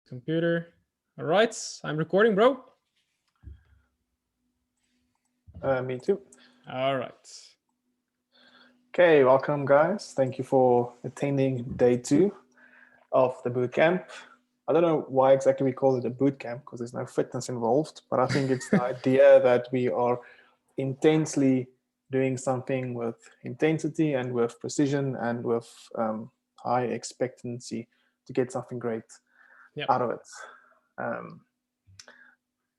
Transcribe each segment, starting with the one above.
Computer. All right, I'm recording, bro. Me too. All right. Okay, welcome guys. Thank you for attending day 2 of the boot camp. I don't know why exactly we call it a boot camp because there's no fitness involved, but I think it's the idea that we are intensely doing something with intensity and with precision and with high expectancy to get something great Yep. out of it.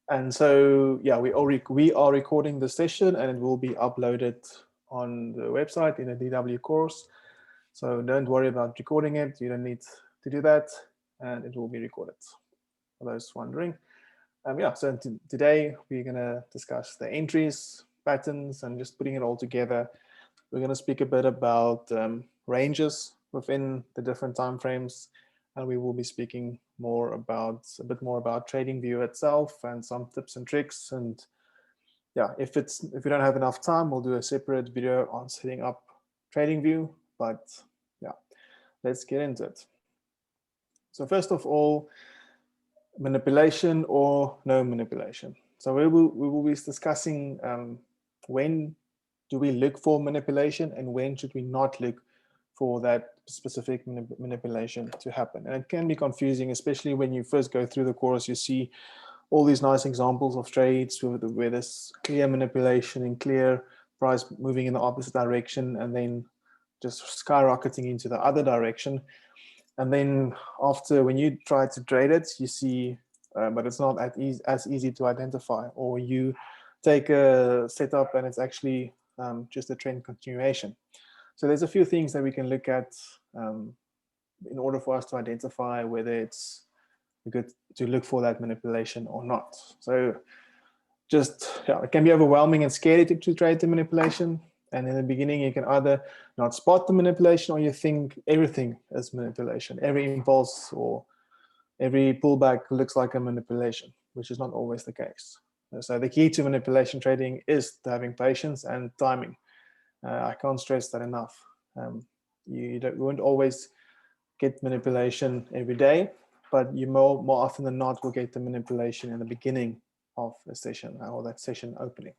And so, yeah, we are recording the session and it will be uploaded on the website in a DW course. So don't worry about recording it. You don't need to do that, and it will be recorded. For those wondering, yeah. So today we're gonna discuss the entries, patterns, and just putting it all together. We're gonna speak a bit about ranges within the different time frames, and we will be speaking a bit more about TradingView itself and some tips and tricks. And yeah, if we don't have enough time, we'll do a separate video on setting up TradingView. But yeah, let's get into it. So first of all, manipulation or no manipulation. So we will be discussing when do we look for manipulation and when should we not look for that specific manipulation to happen. And it can be confusing, especially when you first go through the course. You see all these nice examples of trades where there's clear manipulation and clear price moving in the opposite direction and then just skyrocketing into the other direction. And then after, when you try to trade it, you see, but it's not as easy to identify, or you take a setup and it's actually just a trend continuation. So there's a few things that we can look at in order for us to identify whether it's good to look for that manipulation or not. So just, yeah, it can be overwhelming and scary to trade the manipulation. And in the beginning, you can either not spot the manipulation or you think everything is manipulation. Every impulse or every pullback looks like a manipulation, which is not always the case. So the key to manipulation trading is having patience and timing. I can't stress that enough. You won't always get manipulation every day, but you more often than not will get the manipulation in the beginning of the session or that session opening.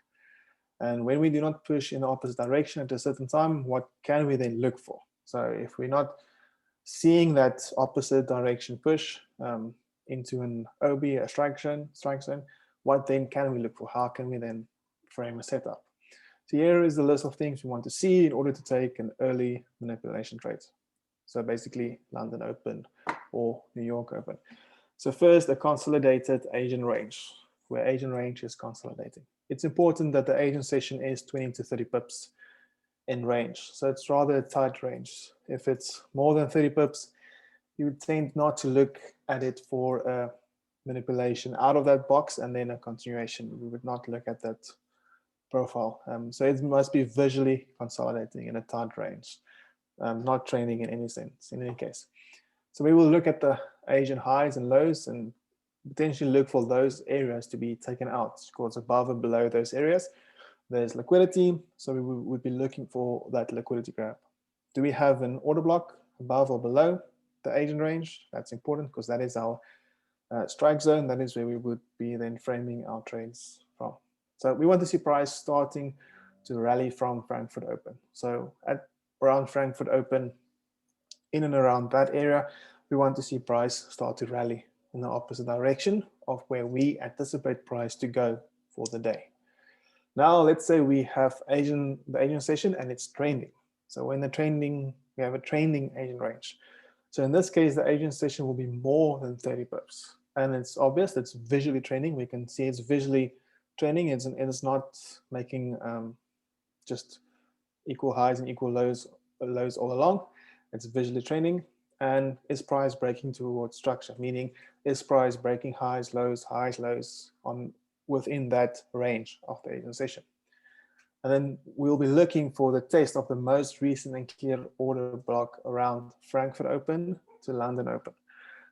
And when we do not push in the opposite direction at a certain time, what can we then look for? So if we're not seeing that opposite direction push into an OB, a strike zone, what then can we look for? How can we then frame a setup? So here is the list of things we want to see in order to take an early manipulation trade. So basically London Open or New York Open. So first, a consolidated Asian range, where Asian range is consolidating. It's important that the Asian session is 20 to 30 pips in range. So it's rather a tight range. If it's more than 30 pips, you would tend not to look at it for a manipulation out of that box and then a continuation. We would not look at that profile. So it must be visually consolidating in a tight range, not training in any sense, in any case. So we will look at the Asian highs and lows and potentially look for those areas to be taken out, because above and below those areas, there's liquidity. So we would be looking for that liquidity grab. Do we have an order block above or below the Asian range? That's important because that is our strike zone. That is where we would be then framing our trades from. So we want to see price starting to rally from Frankfurt Open. So at around Frankfurt Open, in and around that area, we want to see price start to rally in the opposite direction of where we anticipate price to go for the day. Now, let's say we have the Asian session and it's trending. So when the trending, we have a trending Asian range. So in this case, the Asian session will be more than 30 pips. And it's obvious, it's visually trending. We can see it's visually trending. It's not making just equal highs and equal lows all along. It's visually trending. And is price breaking towards structure? Meaning, is price breaking highs, lows on within that range of the Asian session? And then we'll be looking for the test of the most recent and clear order block around Frankfurt Open to London Open.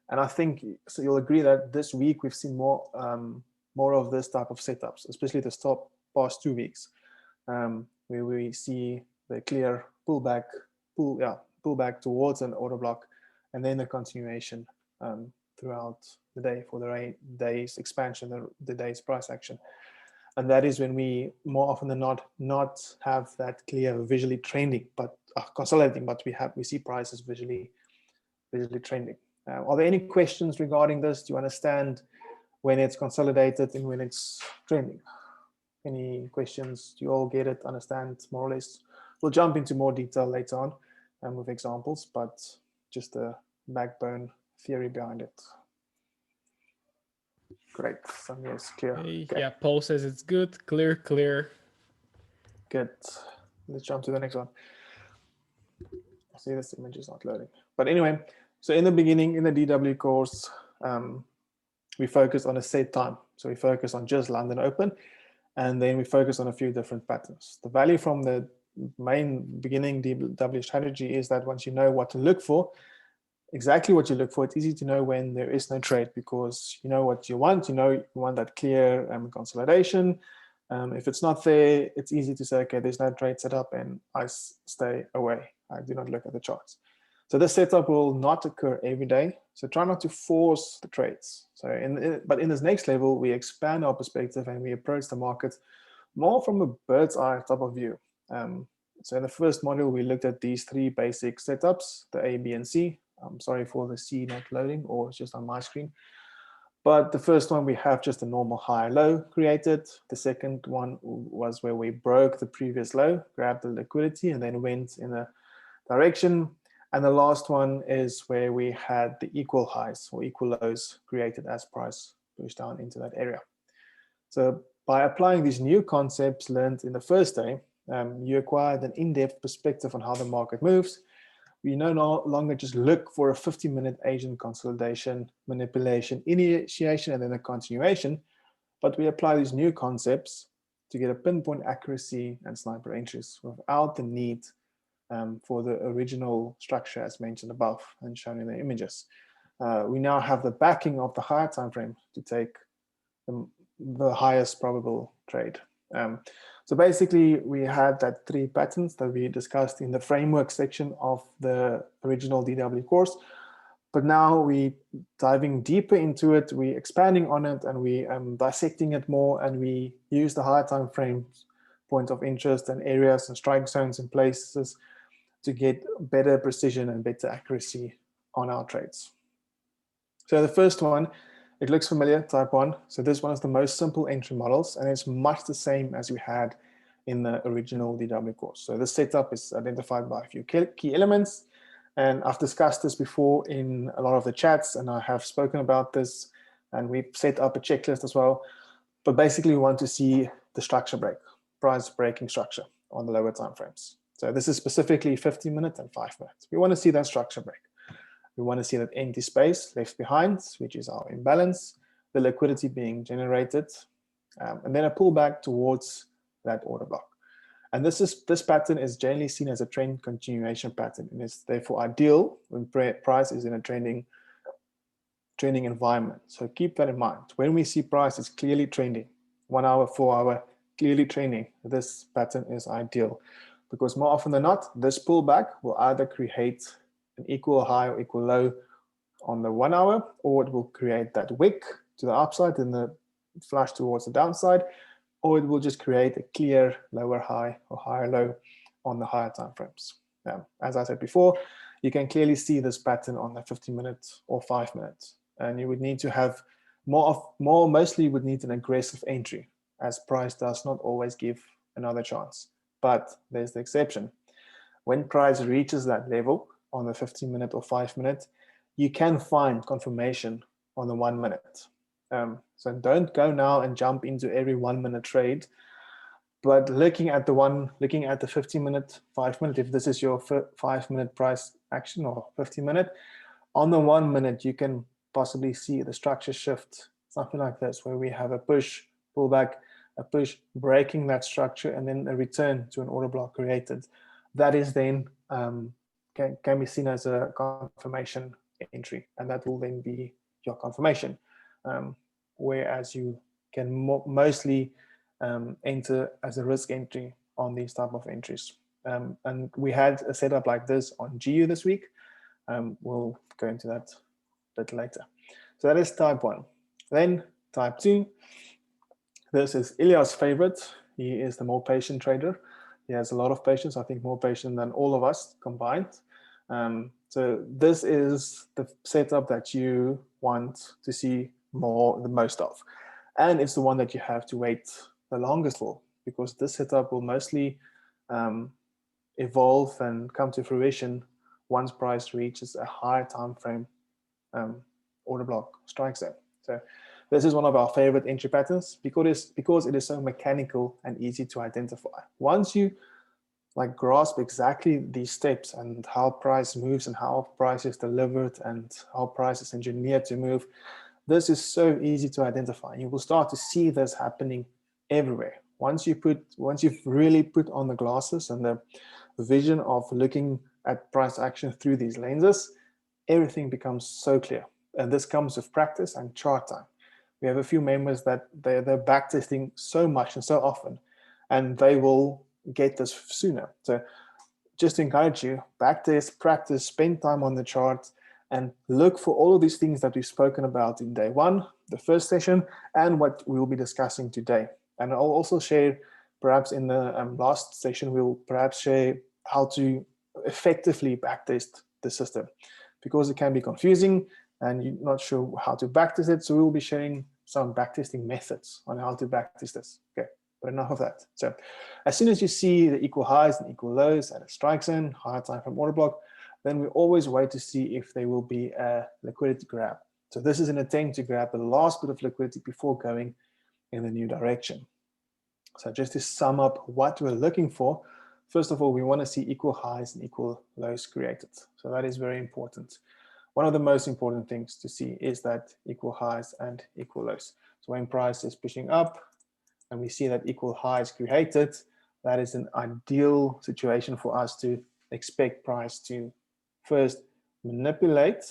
And I think, so you'll agree that this week we've seen more of this type of setups, especially the past 2 weeks, where we see the clear pullback towards an order block, and then the continuation throughout the day for the day's expansion, the day's price action. And that is when we more often than not have that clear visually trending, but consolidating, but we see prices visually trending. Are there any questions regarding this? Do you understand when it's consolidated and when it's trending? Any questions? Do you all get it, understand more or less? We'll jump into more detail later on with examples, but just the backbone theory behind it. Great, so yes, clear. Okay. Yeah, Paul says it's good, clear. Good. Let's jump to the next one. I see this image is not loading. But anyway, so in the beginning, in the DW course, we focus on a set time. So we focus on just London Open, and then we focus on a few different patterns. The value from the main beginning DW strategy is that once you know what to look for, exactly what you look for, it's easy to know when there is no trade, because you know what you want. You want that clear consolidation. If it's not there, it's easy to say, okay, there's no trade set up, and I stay away. I do not look at the charts. So this setup will not occur every day. So try not to force the trades. So but in this next level, we expand our perspective and we approach the market more from a bird's eye type of view. So in the first module, we looked at these three basic setups, the A, B, and C. I'm sorry for the C not loading, or it's just on my screen. But the first one, we have just a normal high-low created. The second one was where we broke the previous low, grabbed the liquidity, and then went in a direction. And the last one is where we had the equal highs or equal lows created as price pushed down into that area. So by applying these new concepts learned in the first day, you acquired an in-depth perspective on how the market moves. We no longer just look for a 50-minute Asian consolidation, manipulation, initiation, and then a continuation, but we apply these new concepts to get a pinpoint accuracy and sniper entries without the need for the original structure as mentioned above and shown in the images. We now have the backing of the higher time frame to take the highest probable trade. So basically, we had that three patterns that we discussed in the framework section of the original DW course. But now we diving deeper into it, we expanding on it, and we dissecting it more, and we use the higher time frames, point of interest, and areas and strike zones and places to get better precision and better accuracy on our trades. So the first one, it looks familiar, type 1. So this one is the most simple entry models, and it's much the same as we had in the original DW course. So this setup is identified by a few key elements, and I've discussed this before in a lot of the chats, and I have spoken about this, and we've set up a checklist as well. But basically, we want to see the structure break, price breaking structure on the lower time frames. So this is specifically 15-minute and 5 minutes. We want to see that structure break. We want to see that empty space left behind, which is our imbalance, the liquidity being generated, and then a pullback towards that order block. And this pattern is generally seen as a trend continuation pattern, and is therefore ideal when price is in a trending environment. So keep that in mind. When we see price is clearly trending, 1 hour, 4 hour, clearly trending, this pattern is ideal, because more often than not, this pullback will either create an equal high or equal low on the 1 hour, or it will create that wick to the upside and the flush towards the downside, or it will just create a clear lower high or higher low on the higher time frames. As I said before, you can clearly see this pattern on the 15-minute or 5 minutes, and you would need to have mostly would need an aggressive entry, as price does not always give another chance. But there's the exception. When price reaches that level on the 15-minute or 5 minute, you can find confirmation on the 1 minute. So don't go now and jump into every 1 minute trade, but looking at the 15-minute, 5 minute, if this is your 5 minute price action or 15-minute, on the 1 minute, you can possibly see the structure shift, something like this, where we have a push, pullback, a push, breaking that structure, and then a return to an order block created. That is then can be seen as a confirmation entry, and that will then be your confirmation. Whereas you can mostly enter as a risk entry on these type of entries. And we had a setup like this on GU this week. We'll go into that a bit later. So that is type 1. Then type 2. This is Ilya's favorite. He is the more patient trader. He has a lot of patience, I think more patient than all of us combined. So this is the setup that you want to see the most of. And it's the one that you have to wait the longest for, because this setup will mostly evolve and come to fruition once price reaches a higher time frame order block strike zone. So this is one of our favorite entry patterns because it is so mechanical and easy to identify. Once you grasp exactly these steps and how price moves and how price is delivered and how price is engineered to move, this is so easy to identify. You will start to see this happening everywhere. Once you've really put on the glasses and the vision of looking at price action through these lenses, everything becomes so clear. And this comes with practice and chart time. We have a few members that they're backtesting so much and so often, and they will get this sooner. So just to encourage you, backtest, practice, spend time on the chart, and look for all of these things that we've spoken about in day 1, the first session, and what we'll be discussing today. And I'll also share, perhaps in the last session, we'll perhaps share how to effectively backtest the system, because it can be confusing and you're not sure how to backtest it. So we'll be sharing some backtesting methods on how to backtest this. Okay, but enough of that. So as soon as you see the equal highs and equal lows at a strike zone, higher time frame order block, then we always wait to see if there will be a liquidity grab. So this is an attempt to grab the last bit of liquidity before going in the new direction. So just to sum up what we're looking for, first of all, we want to see equal highs and equal lows created. So that is very important. One of the most important things to see is that equal highs and equal lows. So when price is pushing up and we see that equal highs created, that is an ideal situation for us to expect price to first manipulate,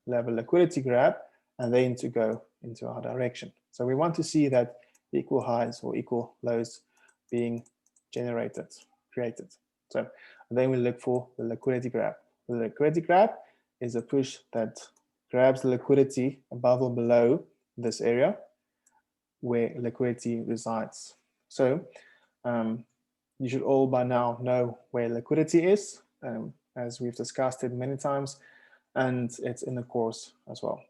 level liquidity grab, and then to go into our direction. So we want to see that equal highs or equal lows being created. So then we look for the liquidity grab. The liquidity grab is a push that grabs the liquidity above or below this area where liquidity resides. So you should all by now know where liquidity is, as we've discussed it many times, and it's in the course as well.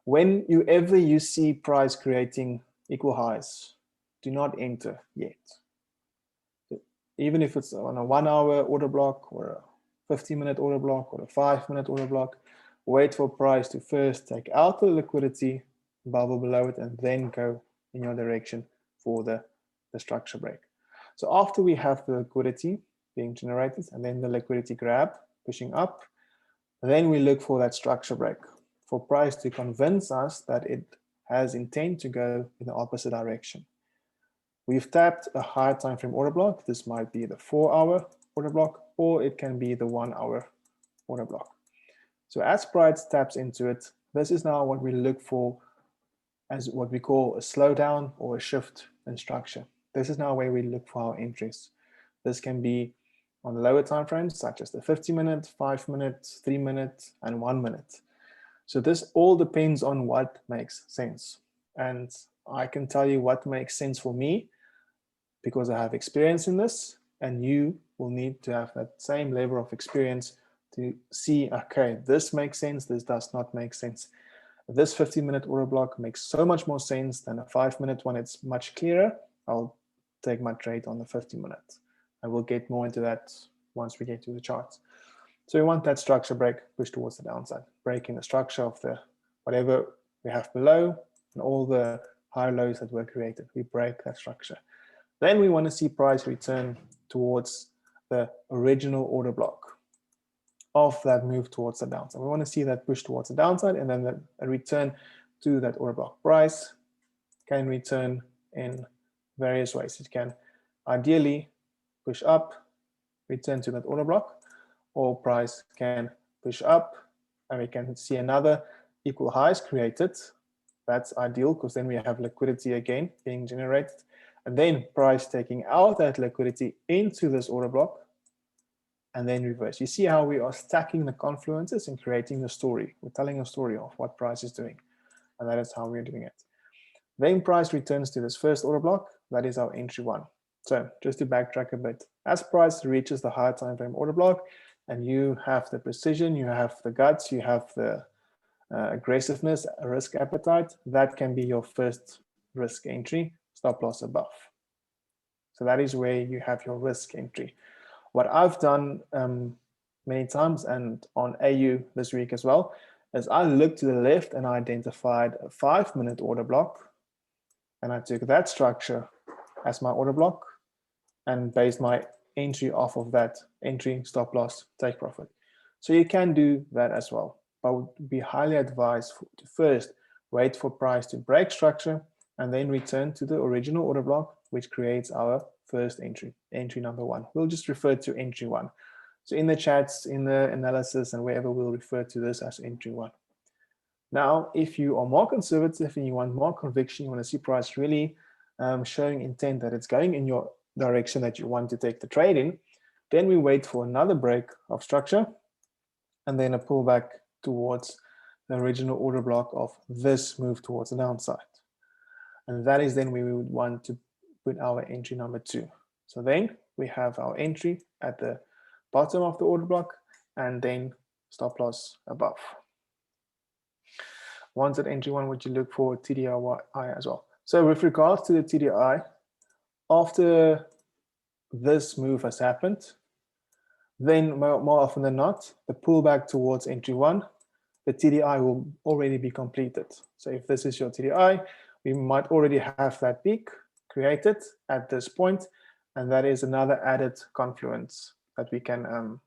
Whenever you see price creating equal highs, do not enter yet. Even if it's on a 1 hour order block or a 15-minute order block or a 5-minute order block, wait for price to first take out the liquidity above or below it and then go in your direction for the structure break. So after we have the liquidity being generated and then the liquidity grab pushing up, then we look for that structure break, for price to convince us that it has intent to go in the opposite direction. We've tapped a higher time frame order block. This might be the 4-hour order block, or it can be the 1-hour order block. So as price taps into it, this is now what we look for as what we call a slowdown or a shift in structure. This is now where we look for our entries. This can be on lower time frames, such as the 50-minute, 5-minute, 3-minute, and 1-minute. So this all depends on what makes sense. And I can tell you what makes sense for me because I have experience in this, and you will need to have that same level of experience to see, okay, this makes sense, this does not make sense. This 50-minute order block makes so much more sense than a 5-minute one. It's much clearer. I'll take my trade on the 50-minute. I will get more into that once we get to the charts. So we want that structure break, push towards the downside, breaking the structure of the whatever we have below and all the high lows that were created. We break that structure. Then we want to see price return towards the original order block of that move towards the downside. We want to see that push towards the downside and then a return to that order block. Price can return in various ways. It can ideally push up, return to that order block, or price can push up and we can see another equal highs created. That's ideal because then we have liquidity again being generated, and then price taking out that liquidity into this order block and then reverse. You see how we are stacking the confluences and creating the story. We're telling a story of what price is doing. and that is how we're doing it. Then price returns to this first order block, that is our entry 1. So just to backtrack a bit, as price reaches the higher time frame order block, and you have the precision, you have the guts, you have the aggressiveness, risk appetite, that can be your first risk entry, stop loss above. So that is where you have your risk entry. What I've done many times and on AU this week as well, is I looked to the left and I identified a 5-minute order block, and I took that structure as my order block and based my entry off of that entry, stop loss, take profit. So you can do that as well. I would be highly advised to first wait for price to break structure and then return to the original order block, which creates our first entry, entry number 1. We'll just refer to entry 1. So in the chats, in the analysis, and wherever, we'll refer to this as entry 1. Now, if you are more conservative and you want more conviction, you want to see price really showing intent that it's going in your direction that you want to take the trade in, then we wait for another break of structure and then a pullback towards the original order block of this move towards the downside. And that is then we would want to put our entry number 2. So then we have our entry at the bottom of the order block and then stop loss above. Once at entry 1, would you look for TDI as well? So with regards to the TDI, after this move has happened, then more often than not, the pullback towards entry 1, the TDI will already be completed. So if this is your TDI, we might already have that peak created at this point, and that is another added confluence that we can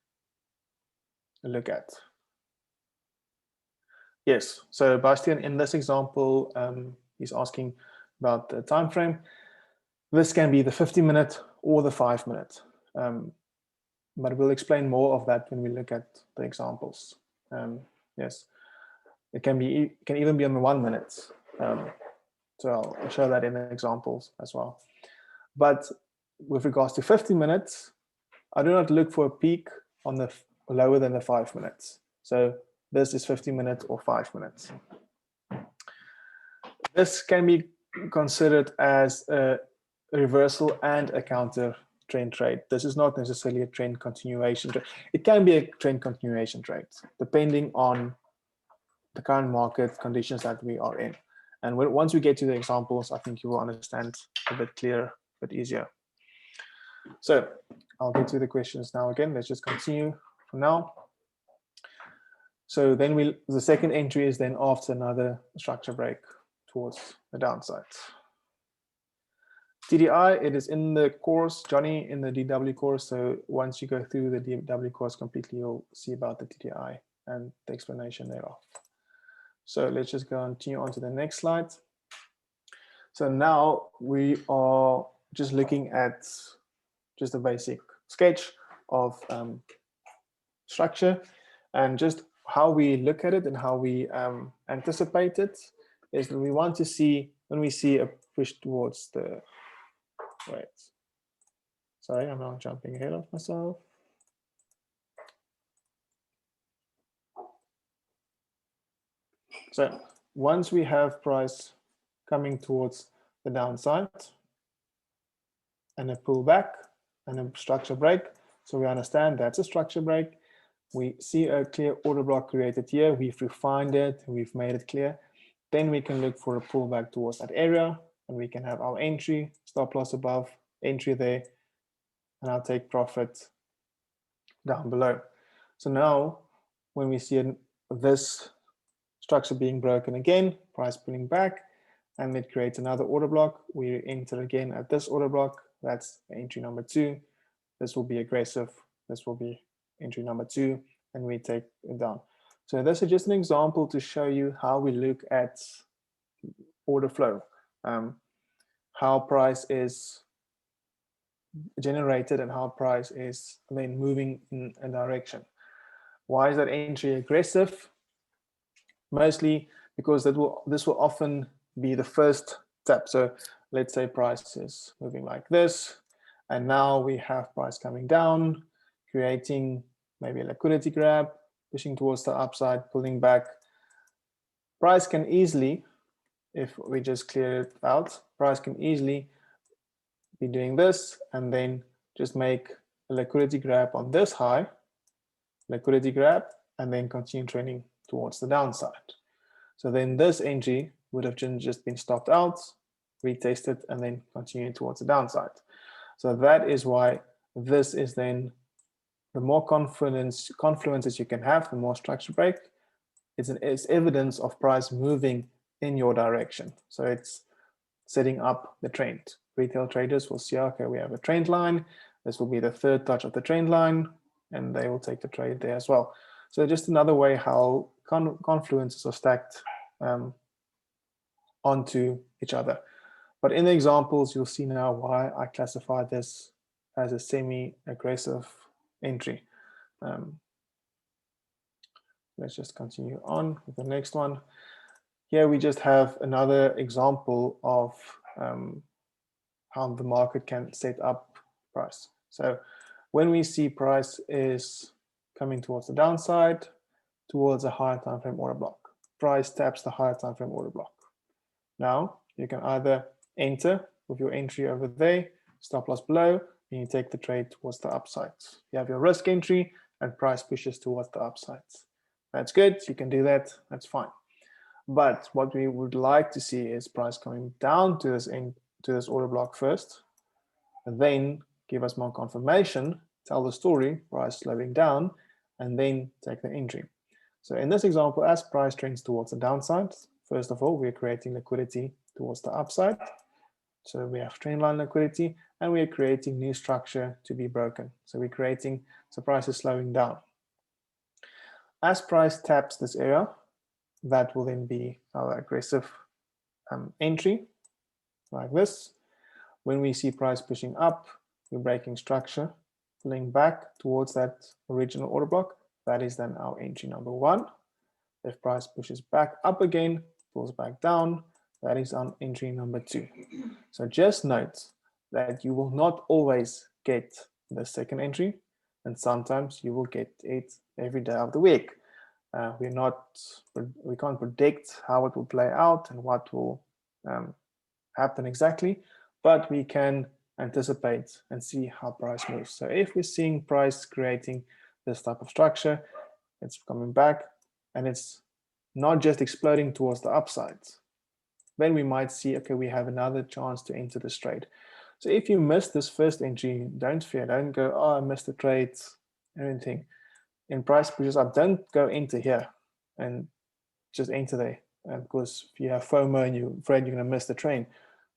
look at. Yes, so Bastian, in this example, he's asking about the time frame. This can be the 50-minute or the 5-minute, but we'll explain more of that when we look at the examples. Yes, it can even be on the 1 minute. So I'll show that in the examples as well. But with regards to 50 minutes, I do not look for a peak on the lower than the 5 minutes. So this is 50 minutes or 5 minutes. This can be considered as a reversal and a counter trend trade. This is not necessarily a trend continuation trade. It can be a trend continuation trade, depending on the current market conditions that we are in. And once we get to the examples, I think you will understand a bit clearer, a bit easier. So I'll get to the questions now again. Let's just continue for now. So then the second entry is then after another structure break towards the downside. TDI, it is in the course, Johnny, in the DW course. So once you go through the DW course completely, you'll see about the TDI and the explanation thereof. So let's just continue on to the next slide. So now we are just looking at just a basic sketch of structure, and just how we look at it and how we anticipate it is that we want to see when we see a push towards the right. Sorry, I'm now jumping ahead of myself. So once we have price coming towards the downside and a pullback and a structure break, so we understand that's a structure break. We see a clear order block created here. We've refined it, we've made it clear. Then we can look for a pullback towards that area, and we can have our entry, stop loss above, entry there, and I'll take profit down below. So now when we see this structure being broken again, price pulling back, and it creates another order block, we enter again at this order block. That's entry number 2. This will be aggressive. This will be entry number 2, and we take it down. So this is just an example to show you how we look at order flow, how price is generated and how price is then moving in a direction. Why is that entry aggressive? Mostly because this will often be the first tap. So let's say price is moving like this, and now we have price coming down, creating maybe a liquidity grab, pushing towards the upside, pulling back. Price can easily if we just clear it out, price can easily be doing this and then just make a liquidity grab on this high, liquidity grab, and then continue trending towards the downside. So then this entry would have just been stopped out, retested, and then continue towards the downside. So that is why this is then the more confluences you can have, the more structure break. It's evidence of price moving in your direction. So it's setting up the trend. Retail traders will see, okay, we have a trend line. This will be the third touch of the trend line, and they will take the trade there as well. So just another way how confluences are stacked onto each other. But in the examples, you'll see now why I classify this as a semi-aggressive entry. Let's just continue on with the next one. Here we just have another example of how the market can set up price. So when we see price is coming towards the downside, towards a higher time frame order block, price taps the higher time frame order block. Now you can either enter with your entry over there, stop loss below, and you take the trade towards the upsides. You have your risk entry and price pushes towards the upsides. That's good, you can do that, that's fine. But what we would like to see is price coming down to this order block first, and then give us more confirmation, tell the story, price slowing down, and then take the entry. So in this example, as price trends towards the downside, first of all, we're creating liquidity towards the upside. So we have trend line liquidity, and we are creating new structure to be broken. So we're creating, so price is slowing down. As price taps this area, that will then be our aggressive entry, like this. When we see price pushing up, we're breaking structure, pulling back towards that original order block. That is then our entry number one. If price pushes back up again, pulls back down, that is on entry number two. So just note that you will not always get the second entry, and sometimes you will get it every day of the week. We can't predict how it will play out and what will happen exactly, but we can anticipate and see how price moves. So if we're seeing price creating this type of structure, it's coming back and it's not just exploding towards the upsides, then we might see, okay, we have another chance to enter this trade. So if you miss this first entry, don't fear, don't go, oh, I missed the trade, anything. In price pushes up, don't go into here and just enter there, because if you have FOMO and you're afraid you're going to miss the train,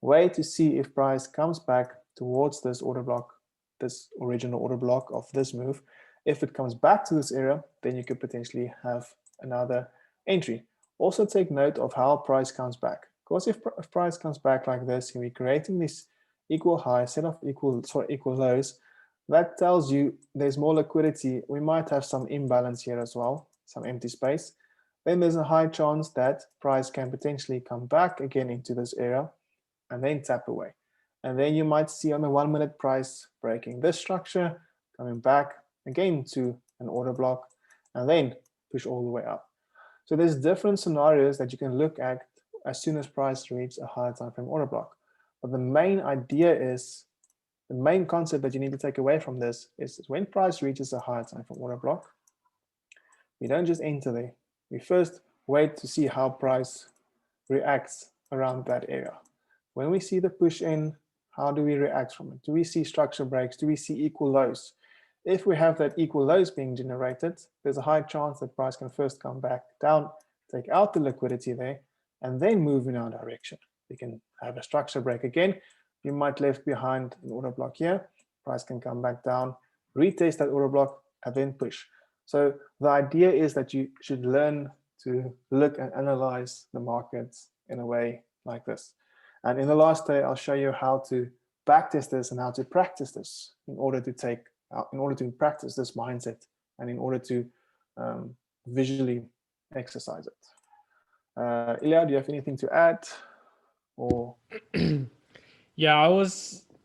wait to see if price comes back towards this order block, this original order block of this move. If it comes back to this area, then you could potentially have another entry. Also take note of how price comes back, because if price comes back like this and we're creating this equal high set of equal lows, that tells you there's more liquidity. We might have some imbalance here as well, some empty space. Then there's a high chance that price can potentially come back again into this area and then tap away. And then you might see on the 1 minute price breaking this structure, coming back again to an order block, and then push all the way up. So there's different scenarios that you can look at as soon as price reaches a higher time frame order block. But the main idea is, the main concept that you need to take away from this is when price reaches a higher time frame order block, we don't just enter there. We first wait to see how price reacts around that area. When we see the push in, how do we react from it? Do we see structure breaks? Do we see equal lows? If we have that equal lows being generated, there's a high chance that price can first come back down, take out the liquidity there, and then move in our direction. We can have a structure break again. You might left behind an order block here. Price can come back down, retest that order block, and then push. So the idea is that you should learn to look and analyze the markets in a way like this. And in the last day, I'll show you how to backtest this and how to practice this in order to practice this mindset and in order to visually exercise it. Ilya, do you have anything to add? Or Yeah,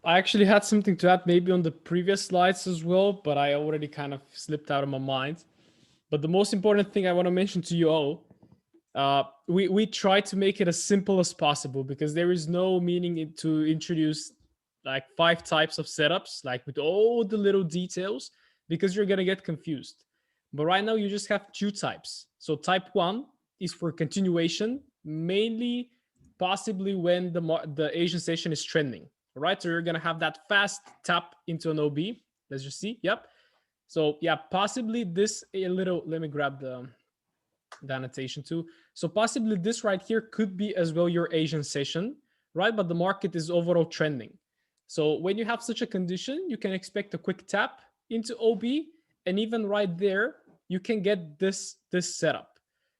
I actually had something to add maybe on the previous slides as well, but I already kind of slipped out of my mind. But the most important thing I want to mention to you all We try to make it as simple as possible because there is no meaning to introduce like 5 types of setups, like with all the little details, because you're gonna get confused. But right now you just have 2 types. So type 1 is for continuation, mainly possibly when the Asian session is trending, right? So you're gonna have that fast tap into an OB. Let's just see. Yep. So yeah, possibly this a little. Let me grab the annotation too. So possibly this right here could be as well your Asian session, right? But the market is overall trending. So when you have such a condition, you can expect a quick tap into OB, and even right there, you can get this setup.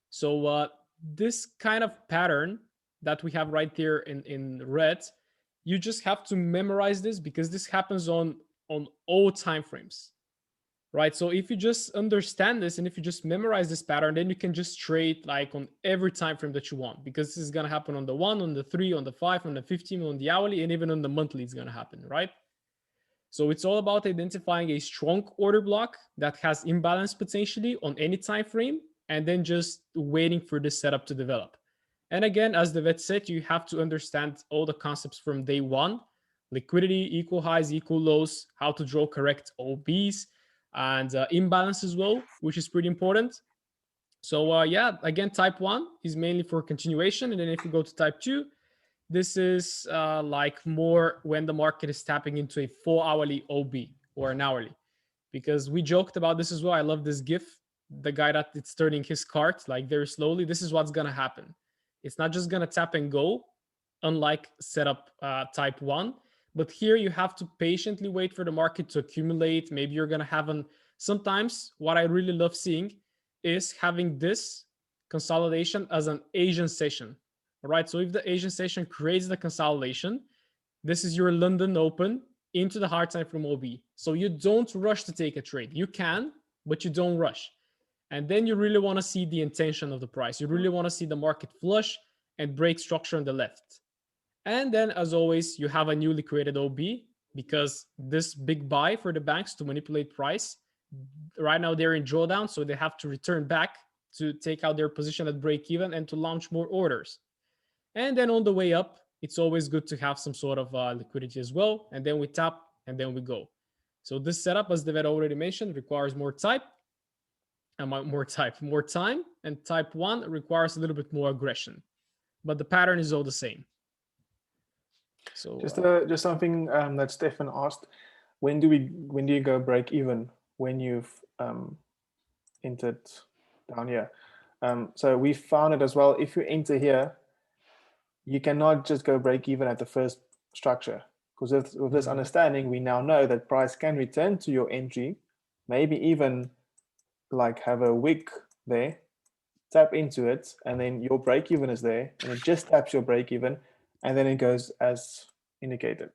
So this kind of pattern that we have right there in red, you just have to memorize this because this happens on all time frames, right? So if you just understand this and if you just memorize this pattern, then you can just trade like on every time frame that you want, because this is going to happen on the 1, on the 3, on the 5, on the 15, on the hourly, and even on the monthly it's going to happen, right? So it's all about identifying a strong order block that has imbalance potentially on any time frame, and then just waiting for this setup to develop. And again, as the vet said, you have to understand all the concepts from day one: liquidity, equal highs, equal lows, how to draw correct OBs, and imbalance as well, which is pretty important. So yeah, again, type 1 is mainly for continuation. And then if you go to type 2, this is like more when the market is tapping into a 4-hourly OB or an hourly, because we joked about this as well. I love this GIF. The guy that it's turning his cart like very slowly. This is what's gonna happen. It's not just gonna tap and go, unlike setup type 1. But here you have to patiently wait for the market to accumulate. Maybe you're gonna have an. Sometimes what I really love seeing is having this consolidation as an Asian session. All right. So if the Asian session creates the consolidation, this is your London Open into the hard time from OB. So you don't rush to take a trade. You can, but you don't rush. And then you really want to see the intention of the price. You really want to see the market flush and break structure on the left. And then, as always, you have a newly created OB, because this big buy for the banks to manipulate price, right now they're in drawdown, so they have to return back to take out their position at break even and to launch more orders. And then on the way up, it's always good to have some sort of liquidity as well. And then we tap and then we go. So this setup, as the vet already mentioned, requires more time. And type 1 requires a little bit more aggression. But the pattern is all the same. So just something that Stefan asked: when do you go break even when you've entered down here? So we found it as well. If you enter here, you cannot just go break even at the first structure, because with this understanding, we now know that price can return to your entry, maybe even like have a wick there, tap into it, and then your break even is there, and it just taps your break even, and then it goes as indicated.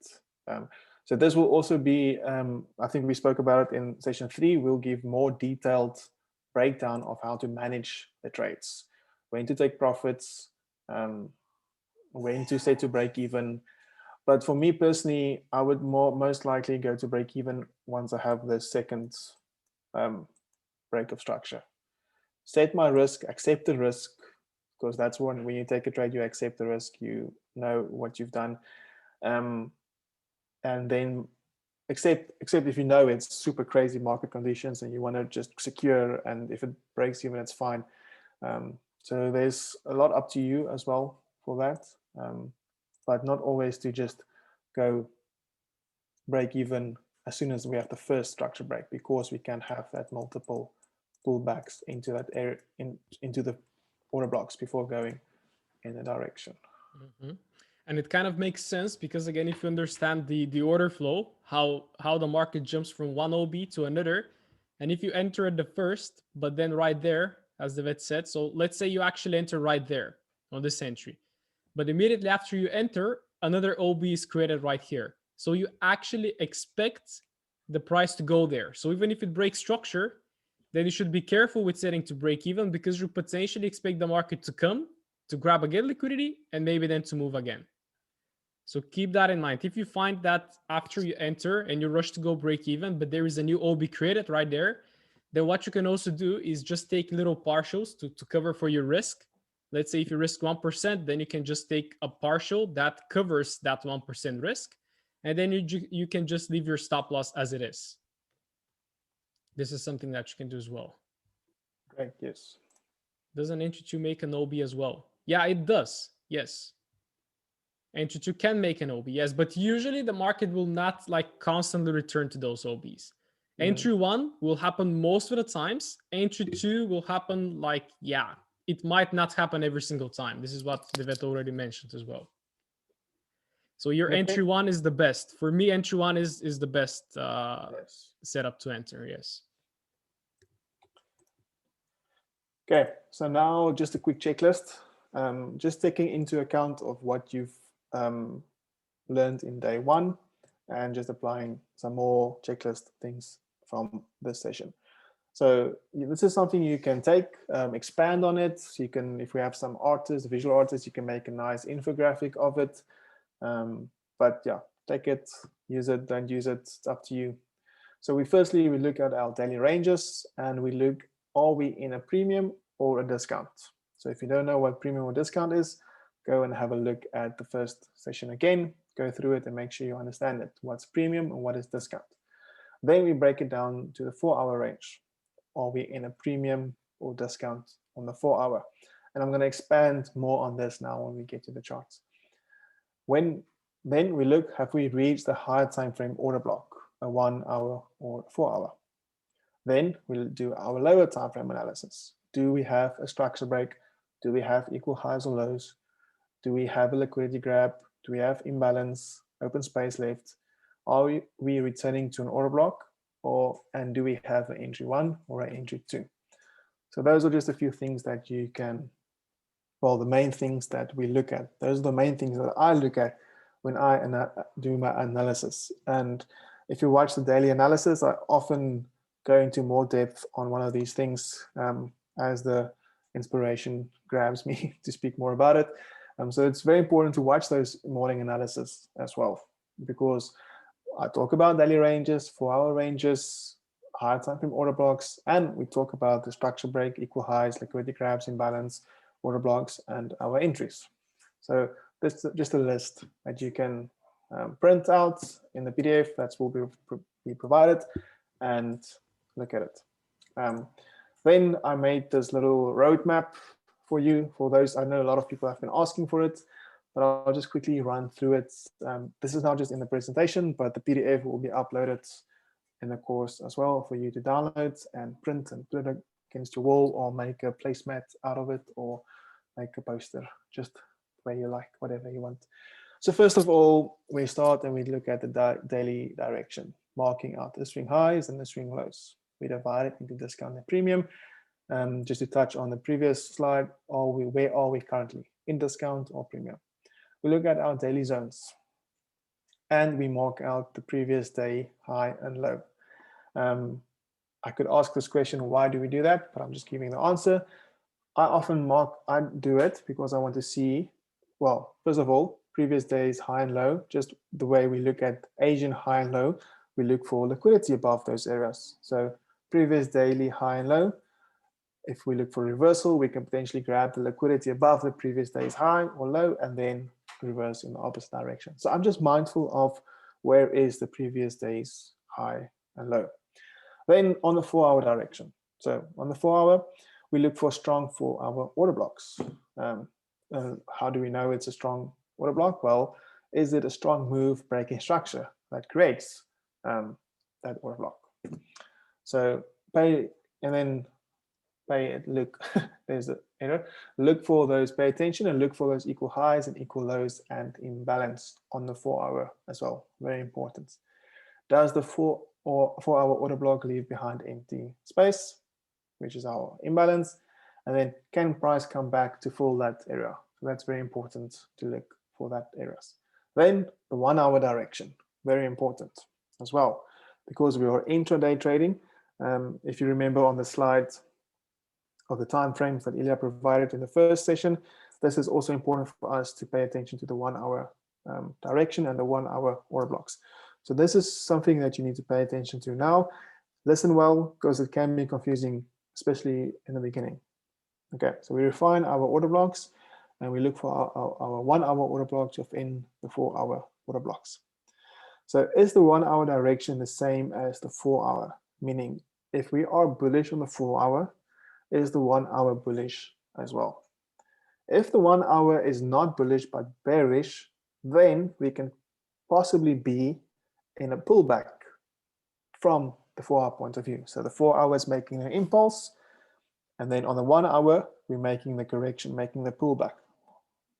So this will also be, I think we spoke about it in session 3. We'll give more detailed breakdown of how to manage the trades, when to take profits, when to set to break even. But for me personally, I would most likely go to break even once I have the second break of structure. Set my risk, accept the risk, because that's when you take a trade, you accept the risk, you know what you've done, and then except if you know it's super crazy market conditions and you want to just secure, and if it breaks even, it's fine. So there's a lot up to you as well for that, but not always to just go break even as soon as we have the first structure break, because we can have that multiple pullbacks into that area, into the order blocks before going in the direction. And it kind of makes sense because, again, if you understand the order flow, how the market jumps from one OB to another, and if you enter at the first, but then right there, as the vet said, so let's say you actually enter right there on this entry, but immediately after you enter, another OB is created right here. So you actually expect the price to go there. So even if it breaks structure, then you should be careful with setting to break even, because you potentially expect the market to come to grab again liquidity and maybe then to move again. So keep that in mind. If you find that after you enter and you rush to go break even, but there is a new OB created right there, then what you can also do is just take little partials to cover for your risk. Let's say if you risk 1%, then you can just take a partial that covers that 1% risk. And then you can just leave your stop loss as it is. This is something that you can do as well. Great, yes. Doesn't Entry2 make an OB as well? Yeah, it does. Yes. Entry2 can make an OB, yes, but usually the market will not like constantly return to those OBs. Entry1 will happen most of the times. Entry2 will happen like, yeah, it might not happen every single time. This is what Devet already mentioned as well. So your Entry1 is the best. For me, Entry1 is the best Yes. setup to enter, yes. Okay, so now just a quick checklist. Just taking into account of what you've learned in day one and just applying some more checklist things from this session. So this is something you can take, expand on it. So you can, if we have some artists, visual artists, you can make a nice infographic of it. But yeah, take it, use it, don't use it, it's up to you. So firstly, we look at our daily ranges and we look, are we in a premium or a discount? So if you don't know what premium or discount is, go and have a look at the first session again, go through it and make sure you understand it. What's premium and what is discount? Then we break it down to the 4-hour range. Are we in a premium or discount on the 4-hour? And I'm going to expand more on this now when we get to the charts. Then we look, have we reached the higher time frame order block, a 1-hour or 4-hour? Then we'll do our lower time frame analysis. Do we have a structure break? Do we have equal highs or lows? Do we have a liquidity grab? Do we have imbalance, open space left? Are we returning to an order block? And do we have an Entry1 or an Entry2? So those are just a few things that you can, well, the main things that we look at. Those are the main things that I look at when I do my analysis. And if you watch the daily analysis, I often go into more depth on one of these things as the inspiration grabs me to speak more about it. So it's very important to watch those morning analysis as well, because I talk about daily ranges, 4-hour ranges, higher time frame order blocks, and we talk about the structure break, equal highs, liquidity grabs, imbalance, order blocks, and our entries. So this is just a list that you can print out in the PDF that will be provided and look at it. Then I made this little roadmap for you. For those, I know a lot of people have been asking for it, but I'll just quickly run through it. This is not just in the presentation, but the PDF will be uploaded in the course as well for you to download and print and put it against your wall, or make a placemat out of it, or make a poster, just where you like, whatever you want. So first of all, we start and we look at the daily direction, marking out the swing highs and the swing lows. We divide it into discount and premium. Just to touch on the previous slide, where are we currently, in discount or premium? We look at our daily zones and we mark out the previous day high and low. I could ask this question, why do we do that? But I'm just giving the answer. I do it because I want to see, well, first of all, previous days high and low, just the way we look at Asian high and low, we look for liquidity above those areas. So previous daily high and low. If we look for reversal, we can potentially grab the liquidity above the previous day's high or low and then reverse in the opposite direction. So I'm just mindful of where is the previous day's high and low. Then on the 4-hour direction. So on the 4-hour, we look for strong 4-hour order blocks. How do we know it's a strong order block? Well, is it a strong move breaking structure that creates that order block? So pay look, there's the error. Look for those, pay attention and look for those equal highs and equal lows and imbalance on the 4-hour as well. Very important. Does the 4-hour order block leave behind empty space, which is our imbalance? And then can price come back to fill that area? So that's very important to look for that areas. Then the 1-hour direction, very important as well, because we are intraday trading. If you remember on the slide of the time frames that Ilya provided in the first session, this is also important for us to pay attention to the 1-hour direction and the 1-hour order blocks. So this is something that you need to pay attention to now. Listen well, because it can be confusing, especially in the beginning. Okay, so we refine our order blocks and we look for our 1 hour order blocks within the 4 hour order blocks. So is the 1 hour direction the same as the 4 hour? Meaning if we are bullish on the 4 hour, is the 1 hour bullish as well? If the 1 hour is not bullish but bearish, then we can possibly be in a pullback from the 4 hour point of view. So the 4 hour is making an impulse, and then on the 1 hour, we're making the correction, making the pullback.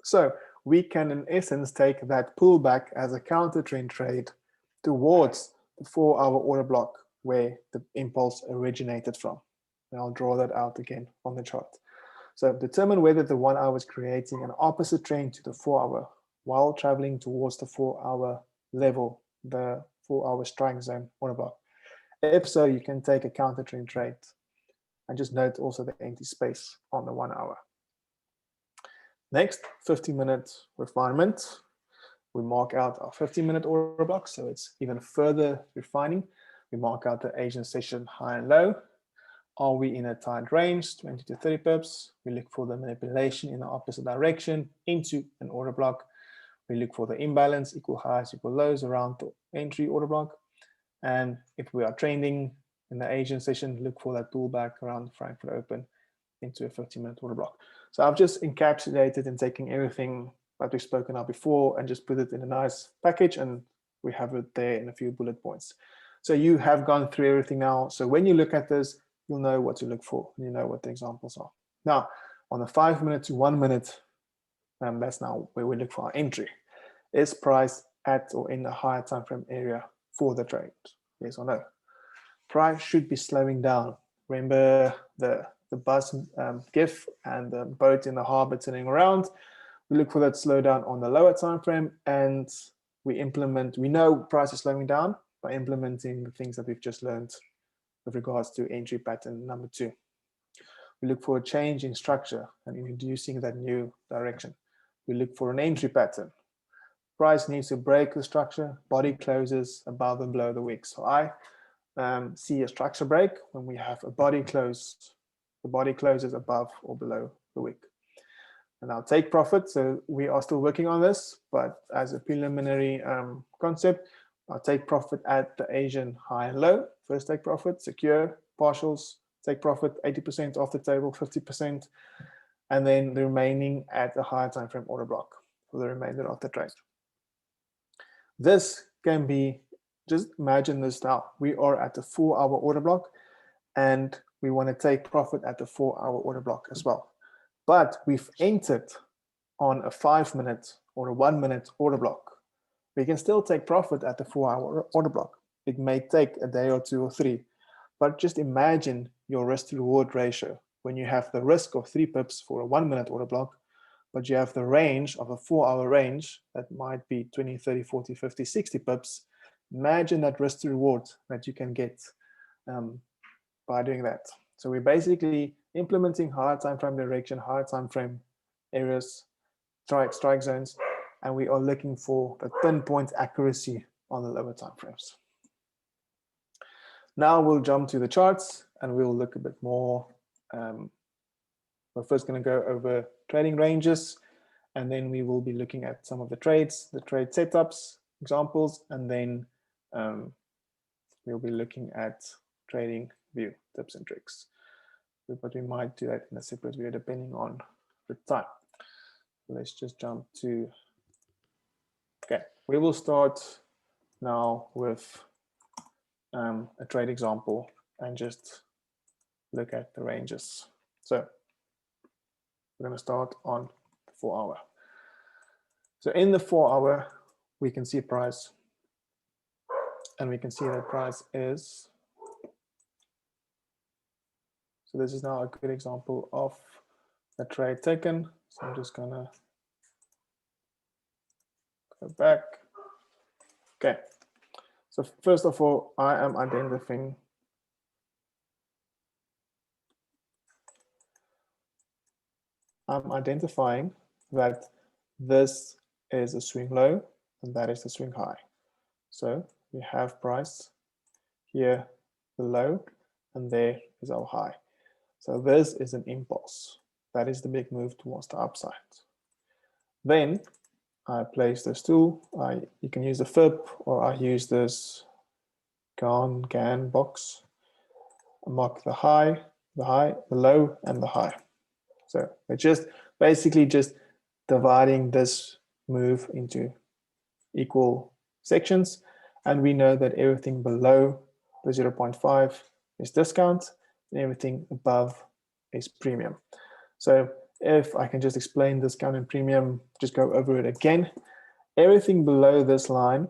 So we can, in essence, take that pullback as a counter trend trade towards the 4 hour order block where the impulse originated from. And I'll draw that out again on the chart. So determine whether the 1 hour is creating an opposite trend to the 4 hour while traveling towards the 4 hour level, the 4 hour strike zone order block. If so, you can take a counter trend trade. And just note also the empty space on the 1 hour. Next, 15-minute refinement. We mark out our 15-minute order block, so it's even further refining. We mark out the Asian session high and low. Are we in a tight range, 20 to 30 pips? We look for the manipulation in the opposite direction into an order block. We look for the imbalance, equal highs, equal lows around the entry order block. And if we are trending in the Asian session, look for that pullback around Frankfurt Open into a 15-minute order block. So I've just encapsulated and taken everything that we've spoken about before and just put it in a nice package, and we have it there in a few bullet points. So you have gone through everything now. So when you look at this, you'll know what to look for, and you know what the examples are. Now, on the 5 minute to 1 minute, that's now where we look for our entry. Is price at or in the higher time frame area for the trade? Yes or no? Price should be slowing down. Remember the bus GIF and the boat in the harbor turning around. We look for that slowdown on the lower time frame, and we know price is slowing down by implementing the things that we've just learned with regards to entry pattern number 2. We look for a change in structure and introducing that new direction. We look for an entry pattern. Price needs to break the structure, body closes above and below the wick. So I see a structure break when we have a body close. The body closes above or below the wick. And I'll take profit. So we are still working on this, but as a preliminary concept, I'll take profit at the Asian high and low. First take profit, secure, partials, take profit, 80% off the table, 50%, and then the remaining at the higher time frame order block for the remainder of the trade. This can be, just imagine this now, we are at the 4 hour order block and we want to take profit at the 4 hour order block as well. But we've entered on a 5 minute or a 1 minute order block. We can still take profit at the 4 hour order block. It may take a day or 2 or 3, but just imagine your risk to reward ratio when you have the risk of 3 pips for a 1 minute order block, but you have the range of a 4 hour range that might be 20, 30, 40, 50, 60 pips. Imagine that risk to reward that you can get by doing that. So we're basically implementing higher time frame direction, higher time frame areas, strike zones, and we are looking for the pinpoint accuracy on the lower time frames. Now we'll jump to the charts and we'll look a bit more. We're first going to go over trading ranges, and then we will be looking at some of the trades, the trade setups, examples, and then we'll be looking at trading view tips and tricks. But we might do that in a separate video depending on the time. Let's just jump to, okay, we will start now with a trade example and just look at the ranges. So we're going to start on the 4 hour. So in the 4 hour, we can see price, and we can see that price is, so this is now a good example of a trade taken. So I'm just gonna go back. Okay, so first of all, I am identifying that this is a swing low and that is the swing high. So we have price here, the low, and there is our high. So this is an impulse That is the big move towards the upside. Then I place this tool. You can use the fib, or I use this GAN box. I mark the high, the low, and the high. So it's just basically just dividing this move into equal sections. And we know that everything below the 0.5 is discount, and everything above is premium. So if I can just explain discount and premium, just go over it again. Everything below this line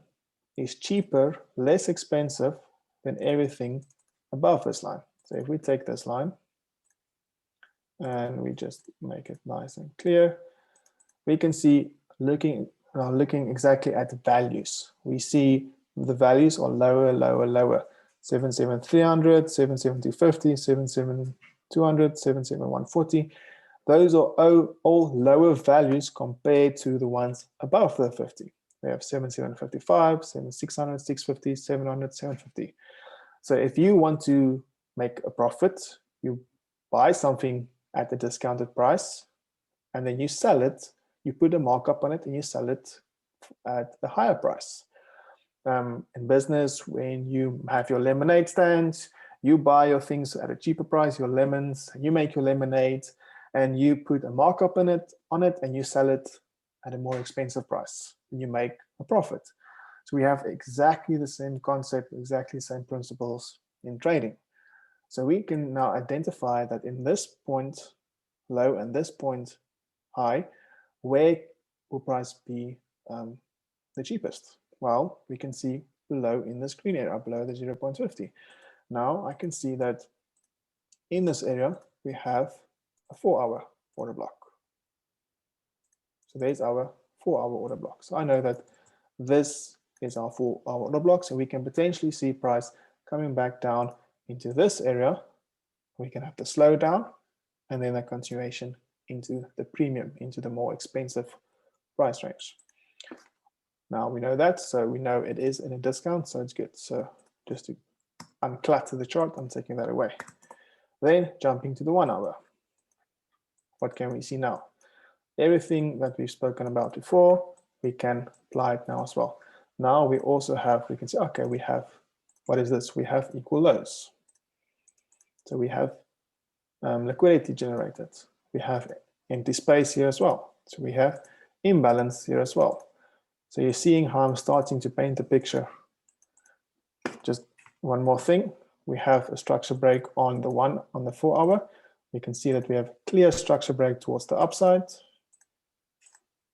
is cheaper, less expensive than everything above this line. So if we take this line and we just make it nice and clear, we can see looking exactly at the values. We see the values are lower, lower, lower. 77,300, 77,250, 77,200, 77,140. Those are all lower values compared to the ones above the 50. We have 7755, 7600, 650, 700, 750. So if you want to make a profit, you buy something at the discounted price, and then you sell it, you put a markup on it, and you sell it at a higher price. In business, when you have your lemonade stand, you buy your things at a cheaper price, your lemons, you make your lemonade, and you put a markup on it, and you sell it at a more expensive price, and you make a profit. So we have exactly the same concept, exactly the same principles in trading. So we can now identify that in this point low and this point high, where will price be the cheapest? Well, we can see below in this green area, below the 0.50. Now I can see that in this area, we have a 4-hour order block. So there's our 4-hour order block. So I know that this is our 4-hour order block. So we can potentially see price coming back down into this area. We can have the slowdown and then a continuation into the premium, into the more expensive price range. Now we know that, so we know it is in a discount, so it's good. So just to unclutter the chart, I'm taking that away. Then jumping to the 1 hour. What can we see now? Everything that we've spoken about before, we can apply it now as well. Now we also have, we can say, okay, we have, what is this? We have equal lows. So we have liquidity generated. We have empty space here as well. So we have imbalance here as well. So you're seeing how I'm starting to paint the picture. Just one more thing. We have a structure break on the 4 hour. You can see that we have clear structure break towards the upside.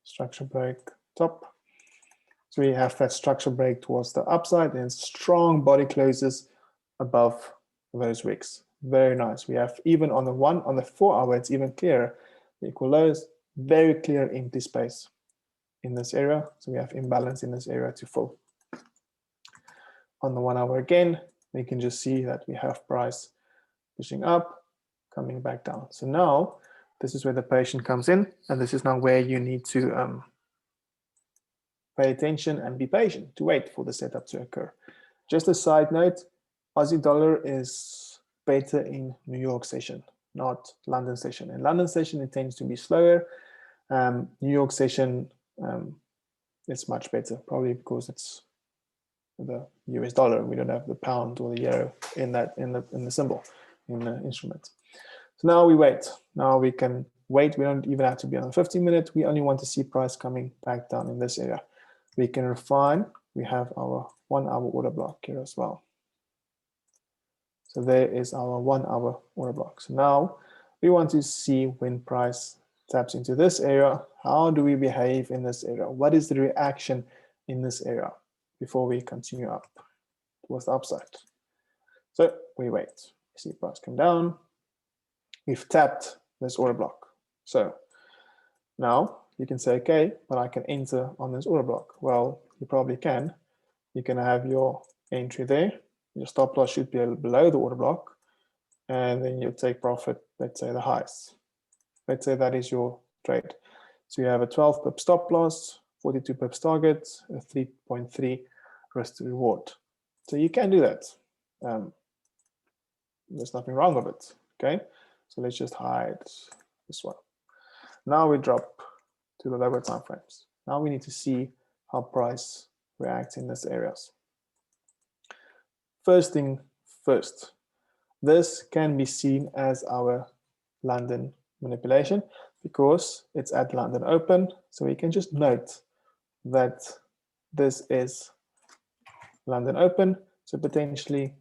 Structure break top. So we have that structure break towards the upside and strong body closes above those wicks. Very nice. We have even on the 4 hour, it's even clearer. The equal lows, very clear empty space in this area. So we have imbalance in this area to fill. On the 1 hour again, we can just see that we have price pushing up, coming back down. So now this is where the patient comes in, and this is now where you need to pay attention and be patient to wait for the setup to occur. Just a side note, Aussie dollar is better in New York session, not London session. In London session, it tends to be slower. New York session, it's much better, probably because it's the US dollar. We don't have the pound or the euro in the symbol, in the instrument. So now we wait. Now we can wait. We don't even have to be on the 15-minute. We only want to see price coming back down in this area. We can refine. We have our 1 hour order block here as well. So there is our 1 hour order block. So now we want to see when price taps into this area. How do we behave in this area? What is the reaction in this area before we continue up towards the upside? So we wait. We see price come down. We've tapped this order block. So now you can say, okay, but I can enter on this order block. Well, you probably can. You can have your entry there. Your stop loss should be below the order block. And then you take profit, let's say the highs. Let's say that is your trade. So you have a 12 pip stop loss, 42 pips target, a 3.3 risk to reward. So you can do that. There's nothing wrong with it, okay? So let's just hide this one. Now we drop to the lower time frames. Now we need to see how price reacts in these areas. First thing first, this can be seen as our London manipulation because it's at London Open. So we can just note that this is London Open. So potentially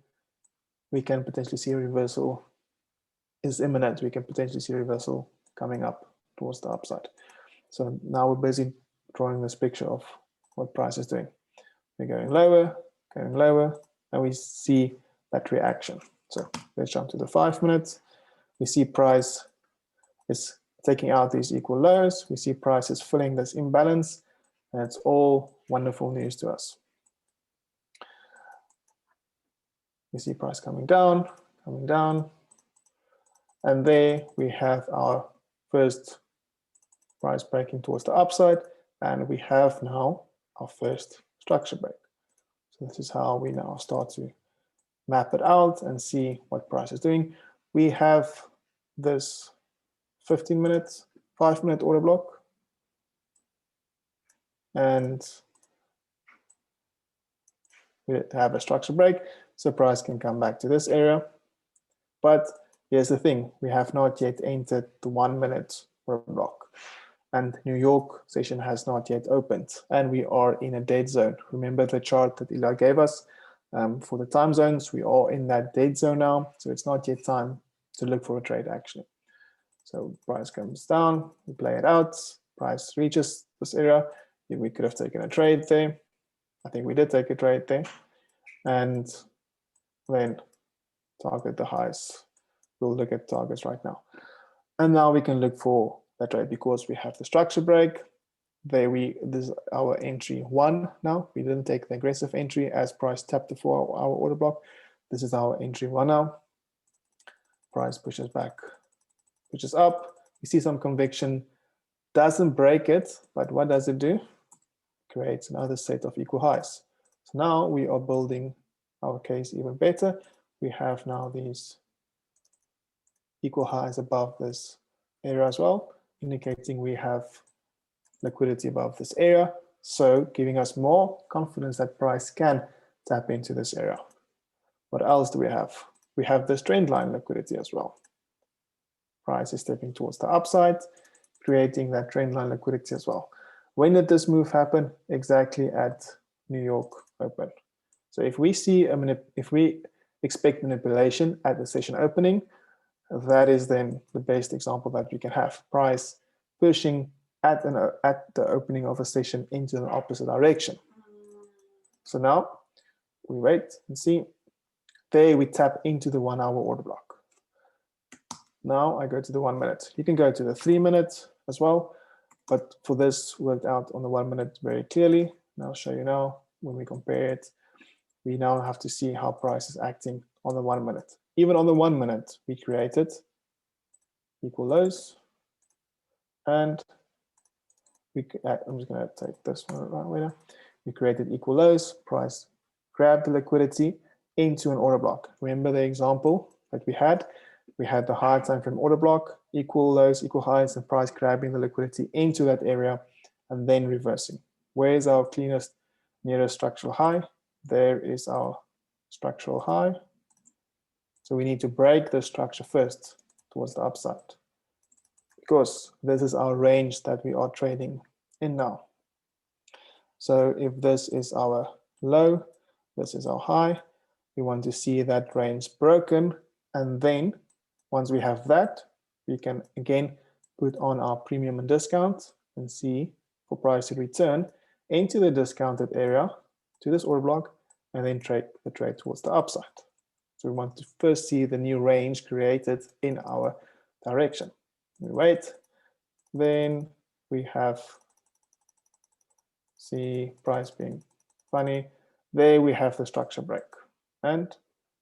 we can potentially see a reversal is imminent. We can potentially see a reversal coming up towards the upside. So now we're busy drawing this picture of what price is doing. We're going lower, and we see that reaction. So let's jump to the 5 minutes. We see price is taking out these equal lows. We see price is filling this imbalance, and it's all wonderful news to us. We see price coming down, and there we have our first price breaking towards the upside, and we have now our first structure break. So this is how we now start to map it out and see what price is doing. We have this 15-minute, 5-minute order block, and we have a structure break, so price can come back to this area. But here's the thing, we have not yet entered the 1-minute order block, and New York session has not yet opened, and we are in a dead zone. Remember the chart that Eli gave us for the time zones? We are in that dead zone now, so it's not yet time to look for a trade actually. So price comes down, we play it out, price reaches this area. We could have taken a trade there. I think we did take a trade there, and then target the highs. We'll look at targets right now. And now we can look for that trade because we have the structure break. There this is our entry 1 now. We didn't take the aggressive entry as price tapped the 4-hour order block. This is our entry 1 now. Price pushes back, pushes up. We see some conviction, doesn't break it, but what does it do? Creates another set of equal highs. So now we are building our case even better. We have now these equal highs above this area as well, indicating we have liquidity above this area, so giving us more confidence that price can tap into this area. What else do we have? We have this trend line liquidity as well. Price is stepping towards the upside, creating that trend line liquidity as well. When did this move happen? Exactly at New York Open. So if we see if we expect manipulation at the session opening, that is then the best example that we can have. Price pushing at the opening of a session into an opposite direction. So now we wait and see. There we tap into the 1-hour order block. Now I go to the 1 minute. You can go to the 3 minutes as well, but for this worked out on the 1 minute very clearly. And I'll show you now when we compare it. We now have to see how price is acting on the 1 minute. Even on the 1 minute, we created equal lows, and I'm just going to take this one right away now. We created equal lows, price grabbed the liquidity into an order block. Remember the example that we had? We had the high time frame order block, equal lows, equal highs, and price grabbing the liquidity into that area and then reversing. Where is our cleanest, nearest structural high? There is our structural high. So we need to break the structure first towards the upside, because this is our range that we are trading in now. So if this is our low, this is our high, we want to see that range broken, and then once we have that, we can again put on our premium and discount and see for price to return into the discounted area to this order block, and then trade the trade towards the upside. So we want to first see the new range created in our direction. We wait, then we have see price being funny. There we have the structure break, and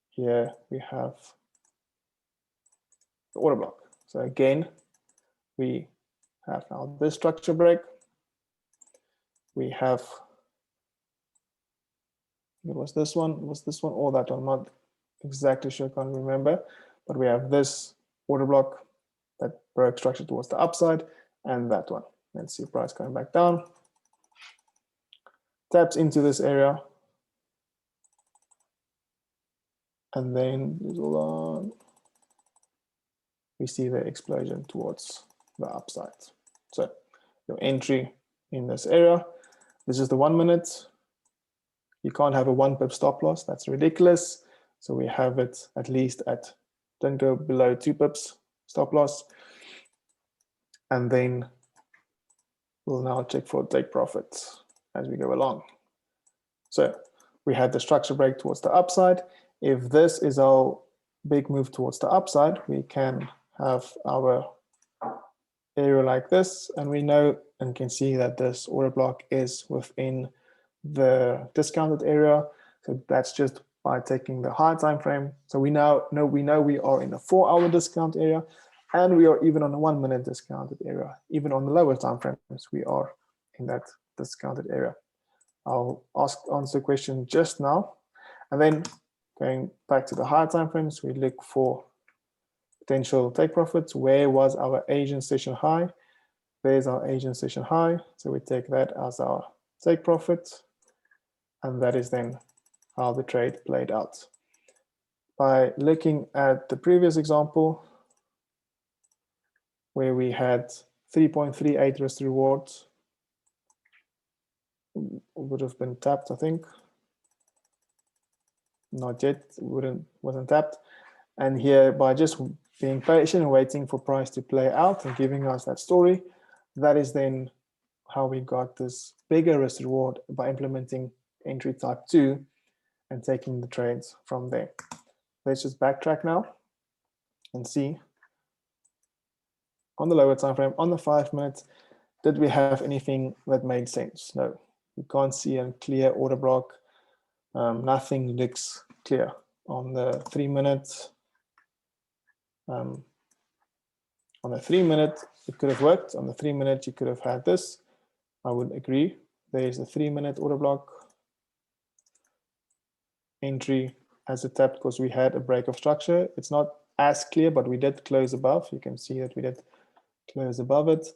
here we have the order block. So again, we have now this structure break. We have, it was this one or that one, not exactly sure, can't remember, but we have this order block that broke structure towards the upside, and that one. Let's see price going back down. Taps into this area. And then we see the explosion towards the upside. So your entry in this area, this is the 1 minute. You can't have a 1 pip stop loss, that's ridiculous. So we have it at least at, don't go below 2 pips stop loss. And then we'll now check for take profits as we go along. So we had the structure break towards the upside. If this is our big move towards the upside, we can have our area like this, and we know and can see that this order block is within the discounted area. So that's just by taking the higher time frame. So we now know we are in the 4-hour discount area, and we are even on the 1 minute discounted area. Even on the lower time frames, we are in that discounted area. I'll answer the question just now, and then going back to the higher time frames, we look for potential take profits. Where was our Asian session high? There's our Asian session high. So we take that as our take profit, and that is then how the trade played out. By looking at the previous example, where we had 3.38 risk rewards, would have been tapped, I think. Not yet, wasn't tapped. And here, by just being patient and waiting for price to play out and giving us that story, that is then how we got this bigger risk reward by implementing entry type 2 and taking the trades from there. Let's just backtrack now and see on the lower time frame, on the 5 minutes, did we have anything that made sense? No, we can't see a clear order block. Nothing looks clear. On the 3 minutes, on the 3 minute, it could have worked. On the 3 minute, you could have had this. I would agree. There's a 3 minute order block. Entry as a tap because we had a break of structure. It's not as clear, but we did close above. You can see that we did close above it.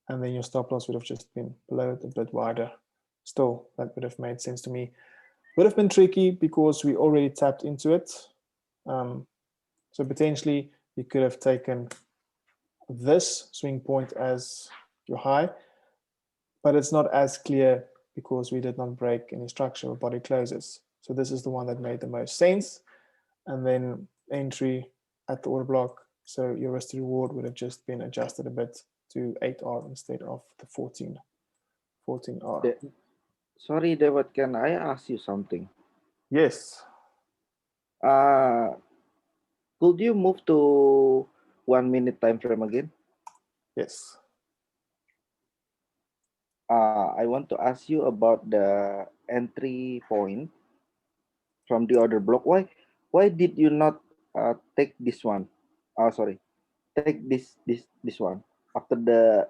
And then your stop loss would have just been below it, a bit wider. Still, that would have made sense to me. Would have been tricky because we already tapped into it. So potentially you could have taken this swing point as your high, but it's not as clear because we did not break any structure or body closes. So this is the one that made the most sense. And then entry at the order block. So your risk to reward would have just been adjusted a bit to 8R instead of the 14R. Sorry, David, can I ask you something? Yes. Could you move to 1 minute time frame again? Yes. I want to ask you about the entry point from the order block. Why did you not take this one? Sorry, take this one after the.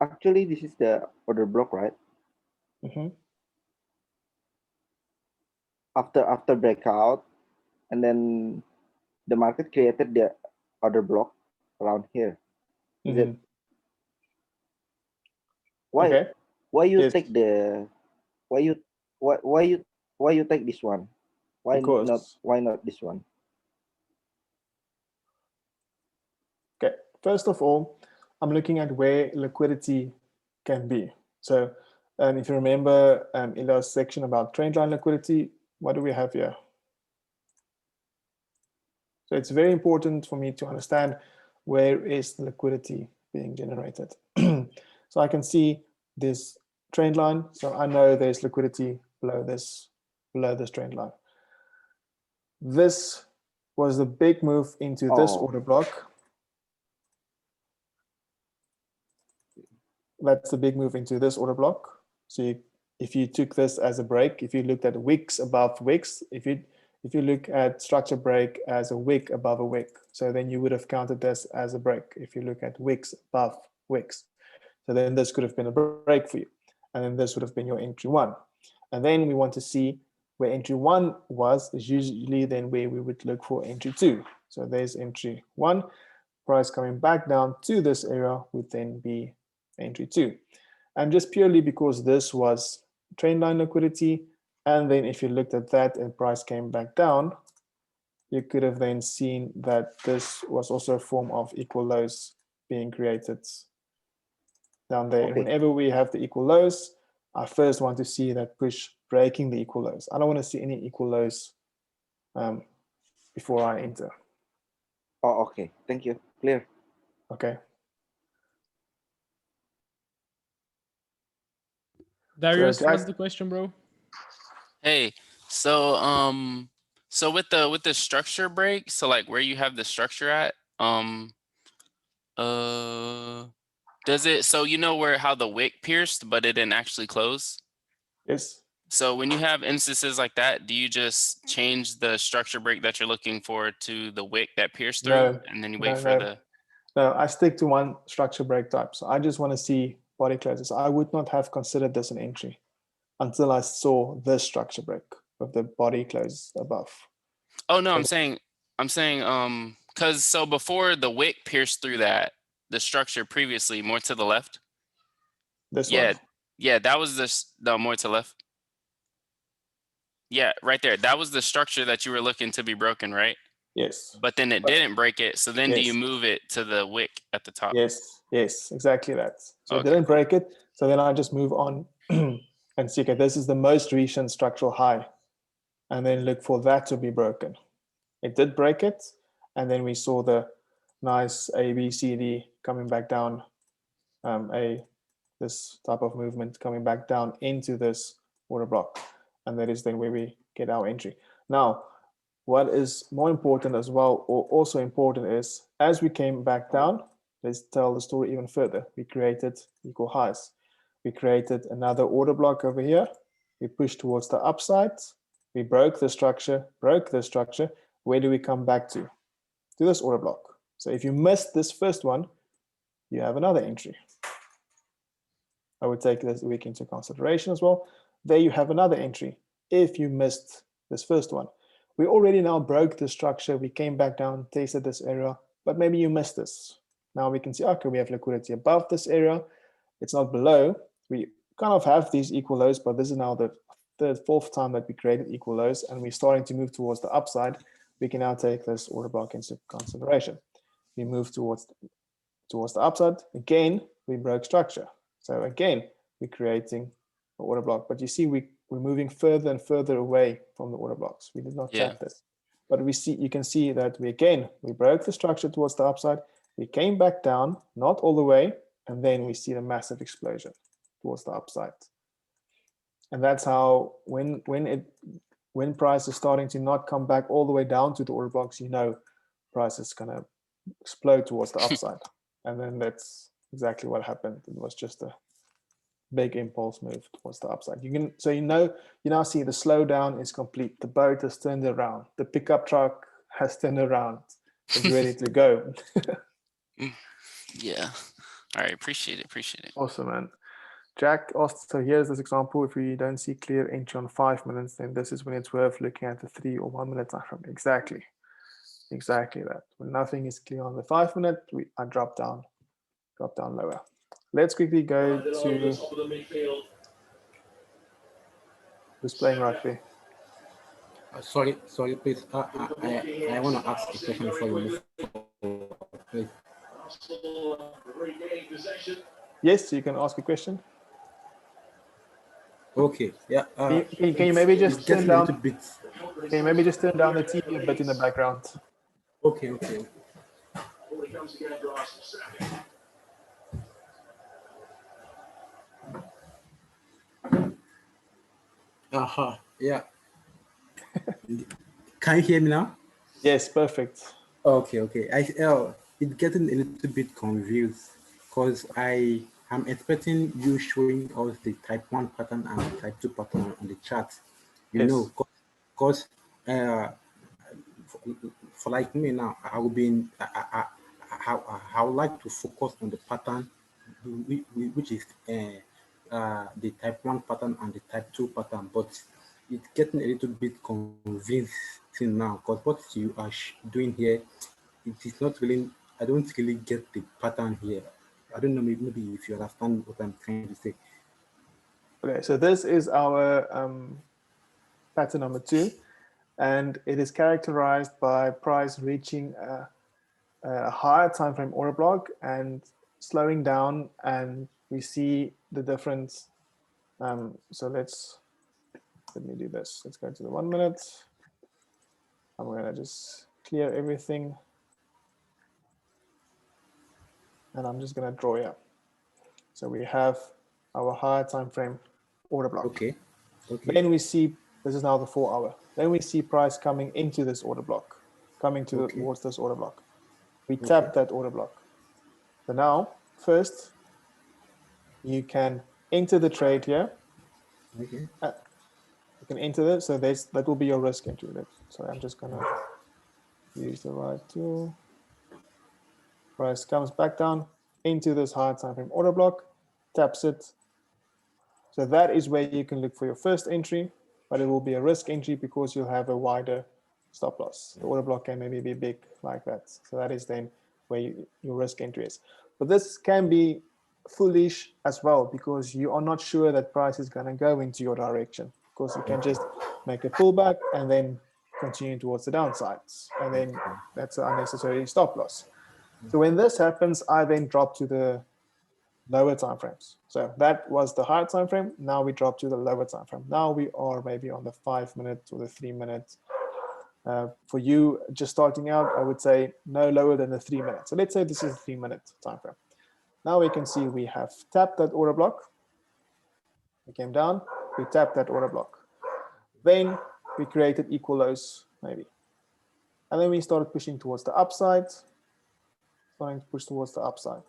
Actually, this is the order block, right? Mm-hmm. After breakout, and then the market created the order block around here. Is it? Why? Okay. Why you Yes. take the? Why you take this one? Why not this one? Okay. First of all, I'm looking at where liquidity can be. So if you remember Ila's section about trend line liquidity, what do we have here? So it's very important for me to understand where is the liquidity being generated. So I can see this trend line. So I know there's liquidity below this trend line. This was the big move into this order block. That's the big move into this order block. So if you took this as a break, if you looked at wicks above wicks, if you look at structure break as a wick above a wick, so then you would have counted this as a break. If you look at wicks above wicks, so then this could have been a break for you. And then this would have been your entry 1. And then we want to see where entry 1 was, is usually then where we would look for entry 2. So there's entry 1. price coming back down to this area would then be entry 2. And just purely because this was trend line liquidity, and then if you looked at that and price came back down, you could have then seen that this was also a form of equal lows being created down there. Okay. And whenever we have the equal lows, I first want to see that push breaking the equal lows. I don't want to see any equal lows before I enter. Oh, okay. Thank you. Clear. Okay. Darius, Jack- what's the question, bro? Hey, so so with the structure break, so like where you have the structure at, does it, so you know where how the wick pierced but it didn't actually close? Yes. So when you have instances like that, do you just change the structure break that you're looking for to the wick that pierced through, No, and then you wait no, for no. the? No, I stick to one structure break type. So I just want to see body closes. I would not have considered this an entry until I saw this structure break with the body close above. Oh no, I'm saying, because so before the wick pierced through that, the structure previously more to the left. This Yeah, one. yeah, that was the more to left. Yeah, right there. That was the structure that you were looking to be broken, right? Yes. But then it didn't break it. So then do you Yes. move it to the wick at the top? Yes. Yes. Exactly that. So Okay, it didn't cool. break it. So then I just move on and see, okay, this is the most recent structural high, and then look for that to be broken. It did break it, and then we saw the nice A, B, C, D coming back down. This type of movement coming back down into this order block, and that is then where we get our entry. Now, what is more important as well, or also important, is as we came back down, let's tell the story even further. We created equal highs. We created another order block over here. We pushed towards the upside. We broke the structure, Where do we come back to? To this order block. So if you missed this first one, you have another entry. I would take this week into consideration as well. There you have another entry if you missed this first one. We already now broke the structure. We came back down, tested this area, but maybe you missed this. Now we can see, okay, we have liquidity above this area. It's not below. We kind of have these equal lows, but this is now the third, fourth time that we created equal lows, and we're starting to move towards the upside. We can now take this order block into consideration. We move towards the upside. Again, we broke structure. So again, we're creating an order block, but you see we're moving further and further away from the order blocks. We did not chat this, but you can see that we broke the structure towards the upside. We came back down, not all the way, and then we see the massive explosion towards the upside. And that's how when price is starting to not come back all the way down to the order blocks, you know price is gonna explode towards the upside. And then that's exactly what happened. It was just a big impulse move towards the upside. You now see the slowdown is complete. The boat has turned around. The pickup truck has turned around. It's ready to go. Yeah. All right. Appreciate it. Awesome, man. Jack asked, so here's this example. If we don't see clear entry on 5 minutes, then this is when it's worth looking at the 3 or 1 minute time frame. Exactly that. When nothing is clear on the 5 minute, I drop down lower. Let's quickly go to who's playing rugby. Sorry, please. I want to ask a question before you move forward, please. Yes, you can ask a question. Okay, yeah. Can you maybe just turn down? A bit. Can you maybe just turn down the TV a bit in the background? Okay. Yeah. Can you hear me now? Yes, perfect. Okay. It's getting a little bit confused because I am expecting you showing us the type 1 pattern and the type 2 pattern on the chart. You know, because for like me now, I will be in. I would like to focus on the pattern, which is the type 1 pattern and the type 2 pattern, but it's getting a little bit convincing now because what you are doing here, it is not really I don't really get the pattern here. I don't know, maybe if you understand what I'm trying to say. Okay, so this is our pattern number 2, and it is characterized by price reaching a higher time frame order block and slowing down, and we see the difference. So let me do this. Let's go to the 1 minute. I'm going to just clear everything, and I'm just going to draw here. So we have our higher time frame order block. Okay. Okay. Then we see, this is now the 4 hour. Then we see price coming into this order block, coming towards this order block. We tap that order block. So now, first, you can enter the trade here. Okay. You can enter this. So that will be your risk entry. So I'm just going to use the right tool. Price comes back down into this higher time frame order block, taps it. So that is where you can look for your first entry, but it will be a risk entry because you'll have a wider stop loss. The order block can maybe be big like that. So that is then where your risk entry is. But this can be foolish as well because you are not sure that price is going to go into your direction, because you can just make a pullback and then continue towards the downsides, and then that's an unnecessary stop loss. So when this happens, I then drop to the lower time frames. So that was the higher time frame. Now we drop to the lower time frame. Now we are maybe on the 5 minute or the 3 minute. For you just starting out, I would say no lower than the 3 minutes. So let's say this is a 3 minute time frame. Now we can see we have tapped that order block. We came down, we tapped that order block. Then we created equal lows maybe. And then we started pushing towards the upside, starting to push towards the upside.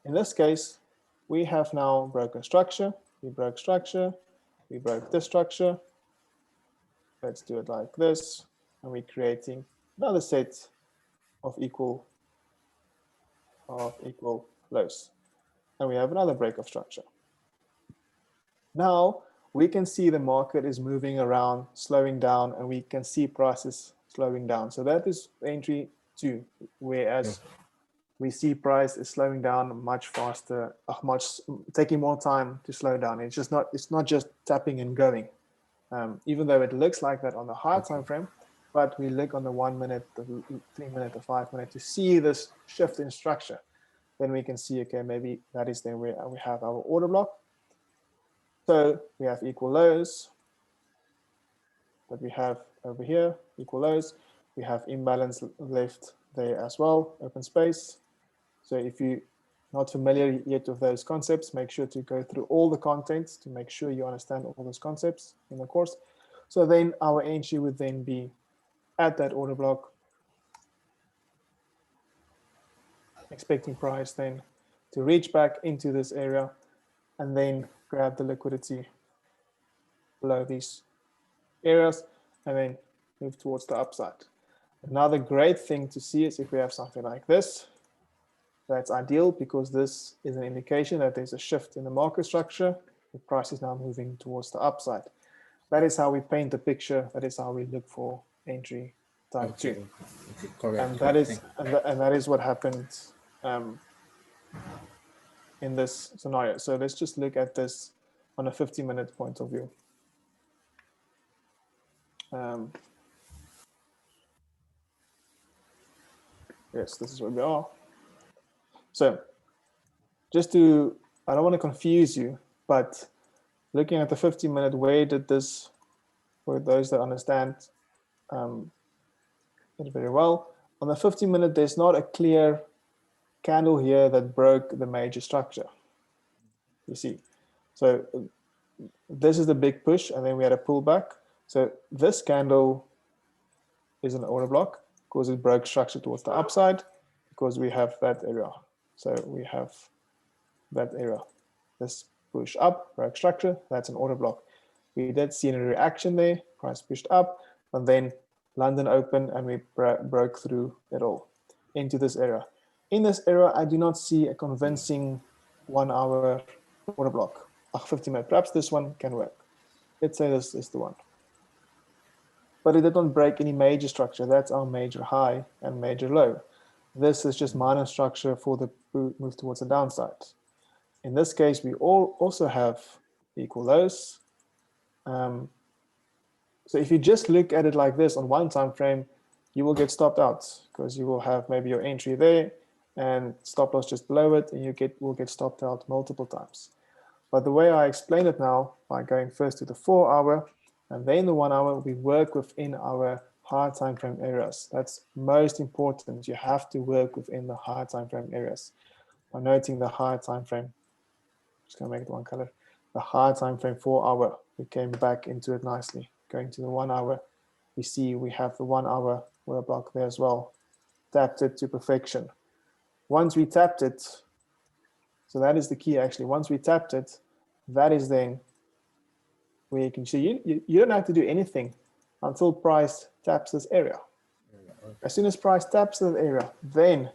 In this case, we have now broken structure. We broke structure. We broke this structure. Let's do it like this. And we're creating another set of equal lows. And we have another break of structure. Now we can see the market is moving around, slowing down, and we can see prices slowing down. So that is entry 2, whereas we see price is slowing down much faster, taking more time to slow down. It's not just tapping and going, even though it looks like that on the higher time frame. But we look on the 1 minute, the 3 minute, the 5 minute to see this shift in structure. Then we can see, okay, maybe that is then where we have our order block. So we have equal lows that we have over here, equal lows. We have imbalance left there as well, open space. So if you're not familiar yet with those concepts, make sure to go through all the contents to make sure you understand all those concepts in the course. So then our entry would then be at that order block, expecting price then to reach back into this area and then grab the liquidity below these areas and then move towards the upside. Another great thing to see is if we have something like this. That's ideal because this is an indication that there's a shift in the market structure. The price is now moving towards the upside. That is how we paint the picture. That is how we look for entry type 2. Okay, correct. And that is what happened in this scenario. So let's just look at this on a 50-minute point of view. Yes, this is where we are. So just to, I don't want to confuse you, but looking at the 50-minute, where did this, for those that understand it very well, on the 50-minute, there's not a clear candle here that broke the major structure, you see. So this is the big push, and then we had a pullback. So this candle is an order block because it broke structure towards the upside, because we have that area. So we have that area. This push up, broke structure, that's an order block. We did see a reaction there, price pushed up, and then London opened and we broke through it all into this area. In this area, I do not see a convincing 1 hour order block, a 50-minute. Perhaps this one can work. Let's say this is the one. But it didn't break any major structure. That's our major high and major low. This is just minor structure for the move towards the downside. In this case, we also have equal lows. So if you just look at it like this on one time frame, you will get stopped out because you will have maybe your entry there and stop loss just below it, and you will get stopped out multiple times. But the way I explain it now, by going first to the 4 hour and then the 1 hour, we work within our higher time frame areas. That's most important. You have to work within the higher time frame areas. By noting the higher time frame, just gonna make it one color. The higher time frame 4 hour, we came back into it nicely. Going to the 1 hour, we see we have the 1 hour order block there as well. Tapped it to perfection. Once we tapped it, so that is the key actually. Once we tapped it, that is then where you can see you don't have to do anything until price taps this area. As soon as price taps that area, then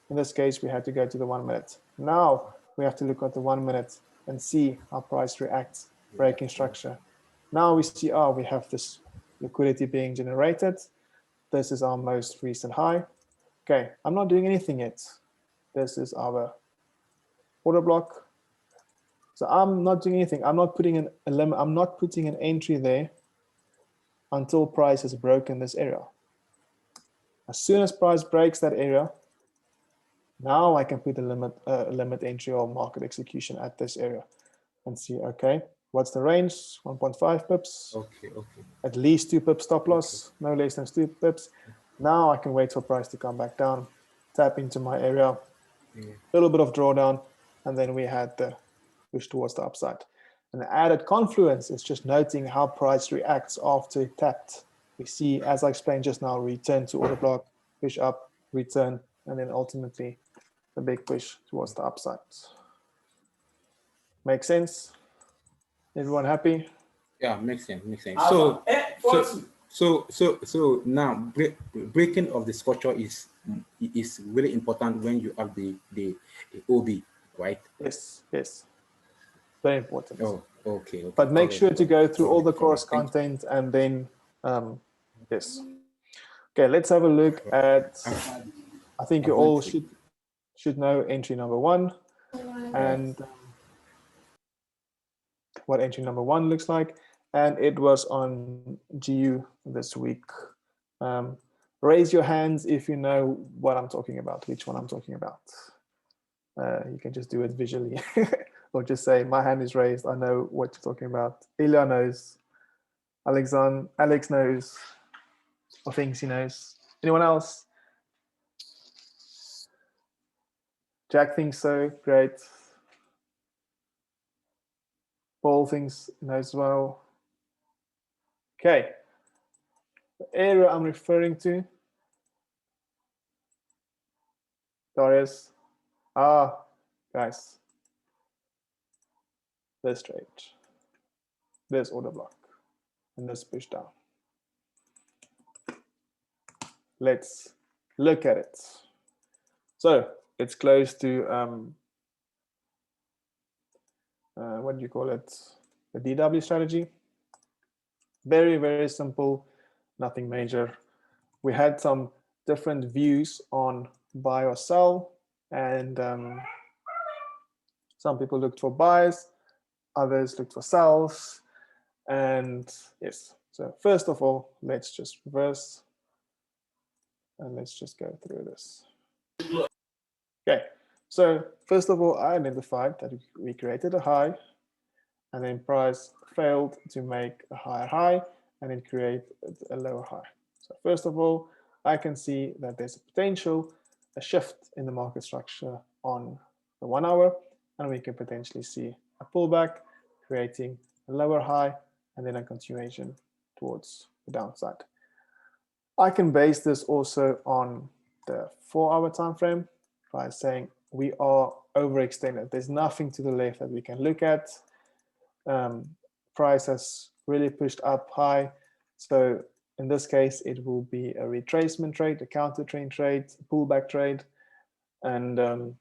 in this case we had to go to the 1 minute. Now we have to look at the 1 minute and see how price reacts, breaking structure. Now we see, oh, we have this liquidity being generated. This is our most recent high. Okay, I'm not doing anything yet. This is our order block. So I'm not doing anything. I'm not putting an limit. I'm not putting an entry there until price has broken this area. As soon as price breaks that area, now I can put a limit entry or market execution at this area and see, okay, what's the range? 1.5 pips. Okay. At least 2 pips stop loss, no less than 2 pips. Now I can wait for price to come back down, tap into my area, a little bit of drawdown, and then we had the push towards the upside. And the added confluence is just noting how price reacts after it tapped. We see, as I explained just now, return to order block, push up, return, and then ultimately the big push towards the upside. Make sense? Everyone happy? Yeah, makes sense. So now breaking of the structure is really important when you have the OB, right? Yes. Very important. Oh, okay. But make sure to go through all the course content and then, yes. Okay, let's have a look at, I think you all should know entry number 1 and what entry number 1 looks like. And it was on GU this week. Raise your hands if you know what I'm talking about, which one I'm talking about. You can just do it visually or just say, my hand is raised. I know what you're talking about. Ilya knows. Alex knows, or thinks he knows. Anyone else? Jack thinks so. Great. Paul thinks knows well. Okay. The area I'm referring to. Darius. Guys. This trade. This order block. And this push down. Let's look at it. So it's close to what do you call it? The DW strategy. Very, very simple, nothing major. We had some different views on buy or sell, and some people looked for buys, others looked for sells, and yes. So first of all, let's just reverse and let's just go through this. Okay, so first of all, I identified that we created a high and then price failed to make a higher high and then create a lower high. So first of all, I can see that there's a potential, a shift in the market structure on the 1 hour, and we can potentially see a pullback, creating a lower high and then a continuation towards the downside. I can base this also on the 4 hour time frame by saying we are overextended. There's nothing to the left that we can look at. Price has really pushed up high. So in this case, it will be a retracement trade, a counter trend trade, a pullback trade. And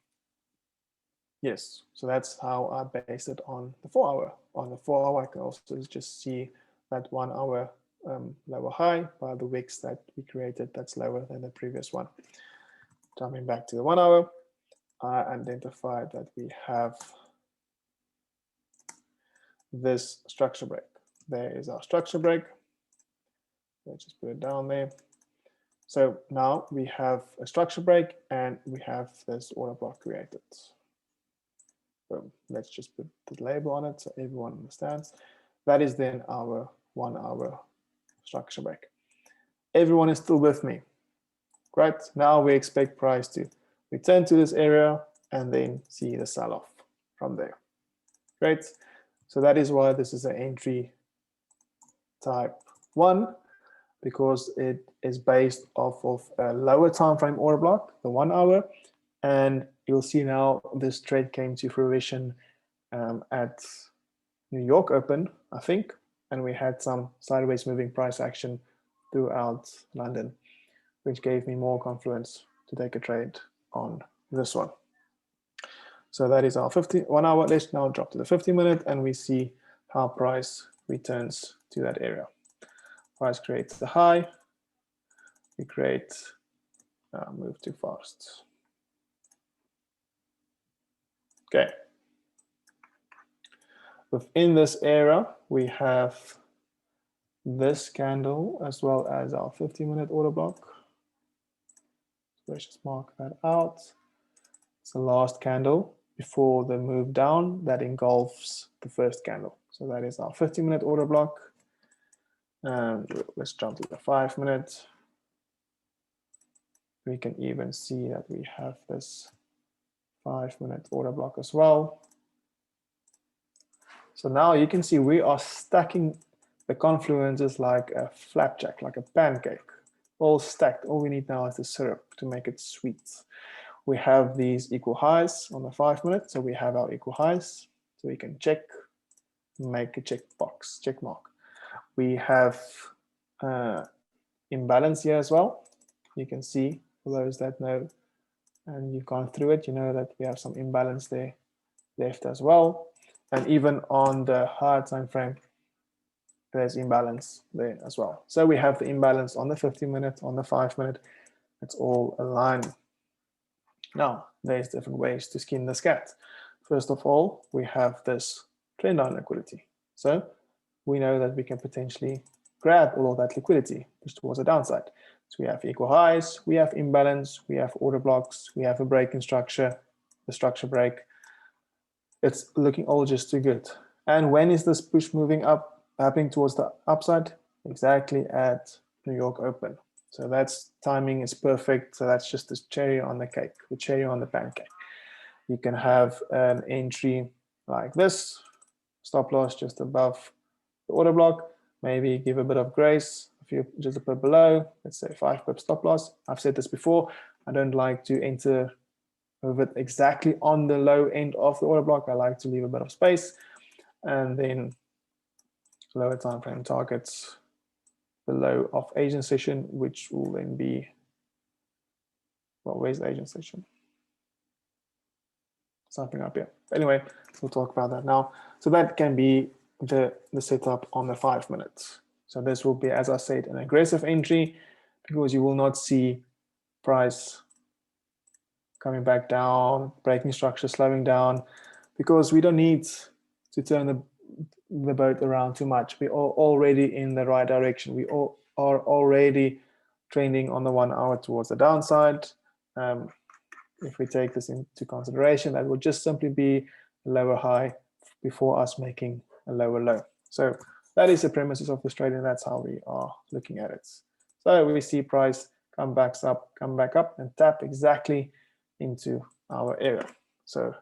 yes, so that's how I base it on the 4 hour. On the 4 hour, I can also just see that 1 hour lower high by the wicks that we created that's lower than the previous one. Jumping back to the 1 hour, I identified that we have this structure break. There is our structure break. Let's just put it down there. So now we have a structure break and we have this order block created. So let's just put the label on it so everyone understands. That is then our 1 hour structure break. Everyone is still with me. Great. Now we expect price to return to this area and then see the sell-off from there. Great. So that is why this is an entry type 1, because it is based off of a lower time frame order block, the 1 hour, and you'll see now this trade came to fruition at New York Open, I think, and we had some sideways moving price action throughout London, which gave me more confidence to take a trade on this one. So that is our 1 hour. Let's now drop to the 50-minute and we see how price returns to that area. Price creates the high, we create, move too fast. Okay. Within this area, we have this candle as well as our 50-minute order block. Let's just mark that out. It's the last candle before the move down that engulfs the first candle. So that is our 50-minute order block. And let's jump to the 5-minute. We can even see that we have this 5-minute order block as well. So now you can see we are stacking the confluences like a flapjack, like a pancake, all stacked. All we need now is the syrup to make it sweet. We have these equal highs on the 5-minute. So we have our equal highs. So we can check, make a check mark. We have imbalance here as well. You can see for those that know and you've gone through it, you know that we have some imbalance there left as well. And even on the higher time frame, there's imbalance there as well. So we have the imbalance on the 50-minute, on the 5-minute. It's all aligned. Now, there's different ways to skin this cat. First of all, we have this trend line liquidity. So we know that we can potentially grab all of that liquidity just towards the downside. So we have equal highs, we have imbalance, we have order blocks, we have a break in structure, the structure break. It's looking all just too good. And when is this push moving up, happening towards the upside? Exactly at New York Open. So that's timing is perfect. So that's just the cherry on the cake, the cherry on the pancake. You can have an entry like this, stop loss just above the order block, maybe give a bit of grace, a few just a bit below, let's say 5 pip stop loss. I've said this before, I don't like to enter over exactly on the low end of the order block. I like to leave a bit of space, and then lower time frame targets below of Asian session, which will then be, well, where's the Asian session? Something up here. Anyway, we'll talk about that now. So that can be the setup on the 5 minutes. So this will be, as I said, an aggressive entry, because you will not see price coming back down, breaking structure, slowing down, because we don't need to turn the boat around too much. We are already in the right direction. We all are already trending on the 1 hour towards the downside. If we take this into consideration, that would just simply be a lower high before us making a lower low. So that is the premises of this trade, and that's how we are looking at it. So we see price come back up, and tap exactly into our area. So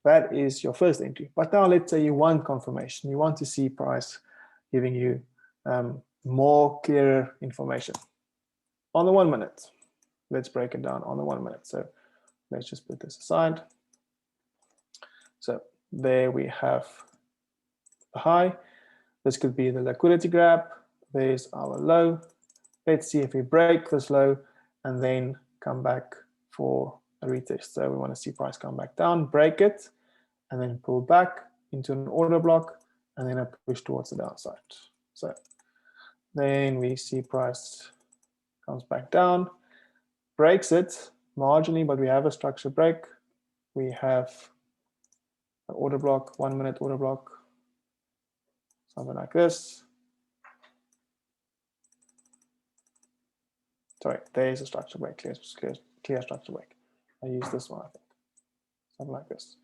that is your first entry. But now let's say you want confirmation. You want to see price giving you more clearer information. On the 1 minute, let's break it down on the 1 minute. So let's just put this aside. So there we have the high. This could be the liquidity grab. There's our low. Let's see if we break this low and then come back for a retest. So we want to see price come back down, break it, and then pull back into an order block, and then a push towards the downside. So then we see price comes back down, breaks it, marginally, but we have a structure break. We have an order block, 1 minute order block, something like this. Sorry, there's a structure break, clear structure break. I use this one, I think, something like this.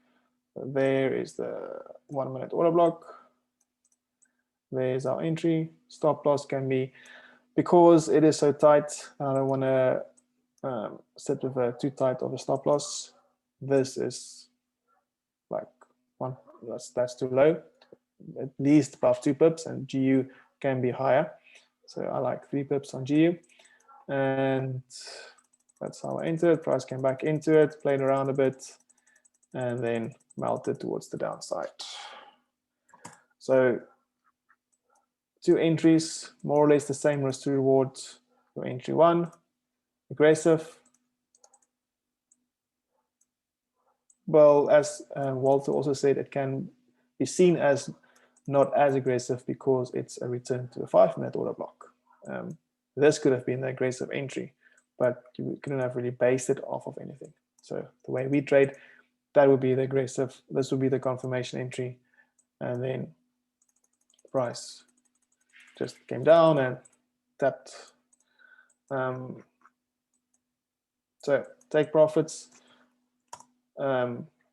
So there is the 1 minute order block. There's our entry. Stop loss can be, because it is so tight, and I don't want to sit with a too tight of a stop loss. This is like one, that's too low, at least above 2 pips, and GU can be higher. So I like 3 pips on GU. And that's how I entered. Price came back into it, played around a bit, and then melted towards the downside. So 2 entries, more or less the same risk to reward. Your entry 1, aggressive. Well, as Walter also said, it can be seen as not as aggressive because it's a return to a 5-minute order block. This could have been the aggressive entry, but you couldn't have really based it off of anything. So the way we trade, that would be the aggressive. This would be the confirmation entry, and then price just came down and tapped. So take profits.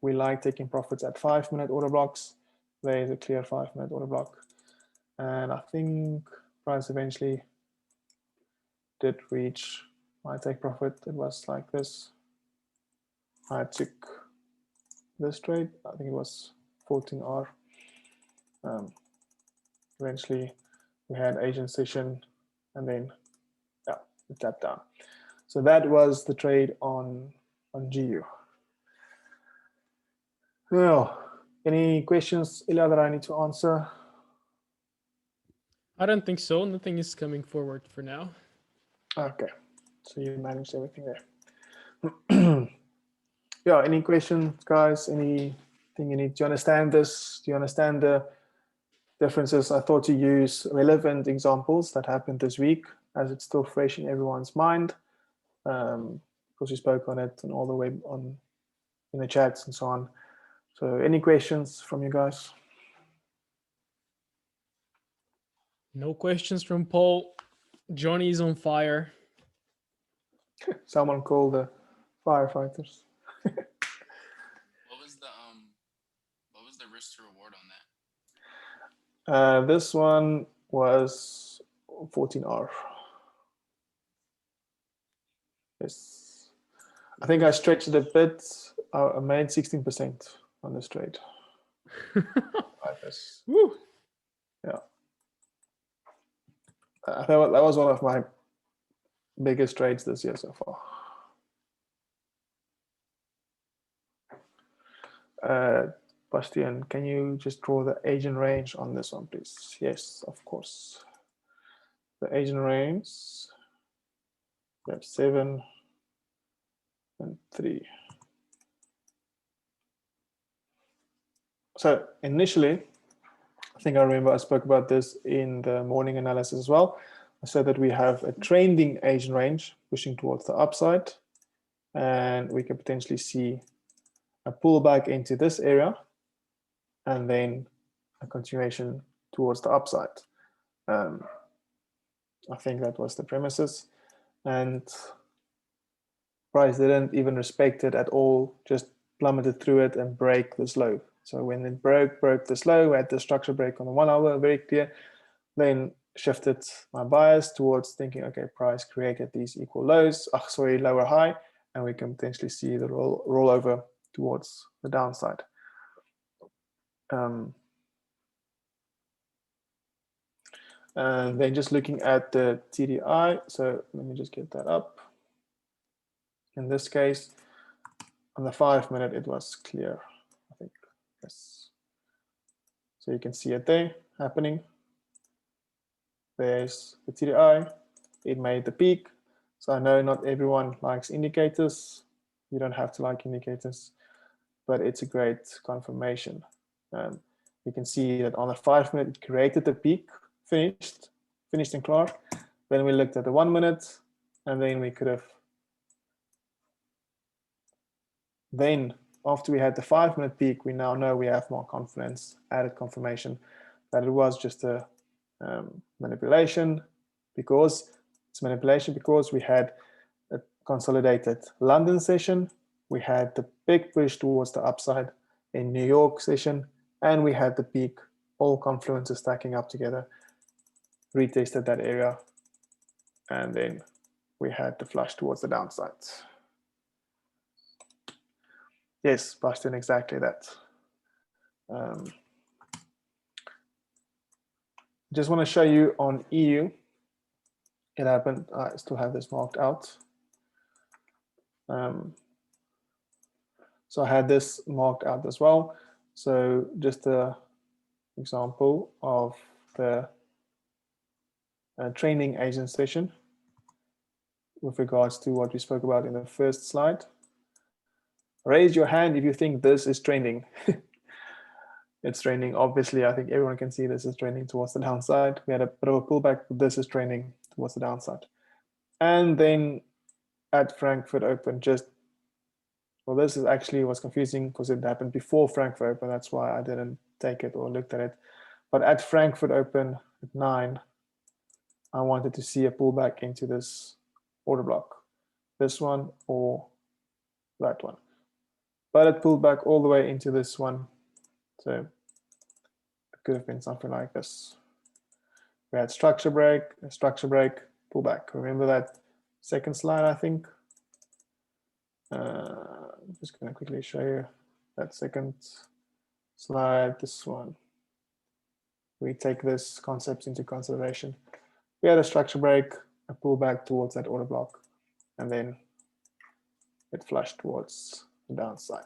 We like taking profits at 5-minute order blocks. There is a clear 5-minute order block, and I think price eventually did reach my take profit. It was like this. I took this trade. I think it was 14R. Eventually, we had Asian session, and then yeah, it tapped down. So that was the trade on GU. Now, any questions, Ilya, that I need to answer? I don't think so. Nothing is coming forward for now. Okay, so you managed everything there. Yeah, any questions, guys? Anything you need to understand this? Do you understand the differences? I thought to use relevant examples that happened this week, as it's still fresh in everyone's mind, because we spoke on it and all the way in the chats and so on. So any questions from you guys? No questions from Paul. Johnny's on fire. Someone call the firefighters. What was the risk to reward on that? This one was 14R. Yes, I think I stretched it a bit. I made 16% on this trade. Like this. Woo. Yeah, I thought that was one of my biggest trades this year so far. Bastian, can you just draw the Asian range on this one, please? Yes, of course. The Asian range, we have 7 and 3. So initially, I think I remember I spoke about this in the morning analysis as well. I said that we have a trending Asian range pushing towards the upside, and we can potentially see a pullback into this area and then a continuation towards the upside. I think that was the premises, and price didn't even respect it at all, just plummeted through it and break this low. So when it broke this low, we had the structure break on the 1 hour, very clear, then shifted my bias towards thinking, okay, price created these equal lows, lower high, and we can potentially see the rollover towards the downside. And then just looking at the TDI, so let me just get that up. In this case, on the 5-minute, it was clear, I think, yes. So you can see it there happening. There's the TDI, it made the peak. So I know not everyone likes indicators. You don't have to like indicators, but it's a great confirmation. You can see that on the 5-minute, it created the peak, finished in Clark. Then we looked at the 1 minute, and then we could have Then after we had the 5-minute peak, we now know we have more confidence, added confirmation that it was just a manipulation, because it's manipulation because we had a consolidated London session, we had the big push towards the upside in New York session, and we had the peak, all confluences stacking up together, retested that area, and then we had the flush towards the downside. Yes, Bastian, exactly that. Just want to show you on EU, it happened, I still have this marked out. So I had this marked out as well. So just an example of the training agent session with regards to what we spoke about in the first slide. Raise your hand if you think this is trending. It's trending. Obviously, I think everyone can see this is trending towards the downside. We had a bit of a pullback, but this is trending towards the downside. And then at Frankfurt Open, well, this is actually was confusing because it happened before Frankfurt Open. That's why I didn't take it or looked at it. But at Frankfurt Open at 9, I wanted to see a pullback into this order block, this one or that one. But it pulled back all the way into this one. So it could have been something like this. We had structure break, a structure break, pullback. Remember that second slide, I think? I'm just going to quickly show you that second slide, this one. We take this concept into consideration. We had a structure break, a pullback towards that order block, and then it flushed towards the downside.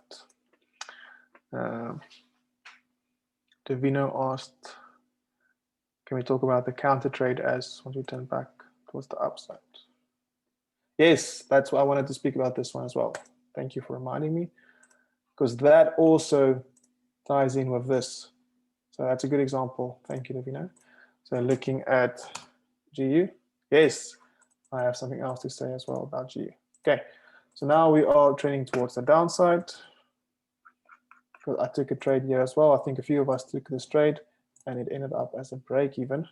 Davino asked, can we talk about the counter trade as once we turn back towards the upside? Yes, that's why I wanted to speak about this one as well. Thank you for reminding me, because that also ties in with this. So that's a good example. Thank you, Davino. So looking at GU, yes, I have something else to say as well about GU. Okay, so now we are trending towards the downside. I took a trade here as well. I think a few of us took this trade and it ended up as a break even.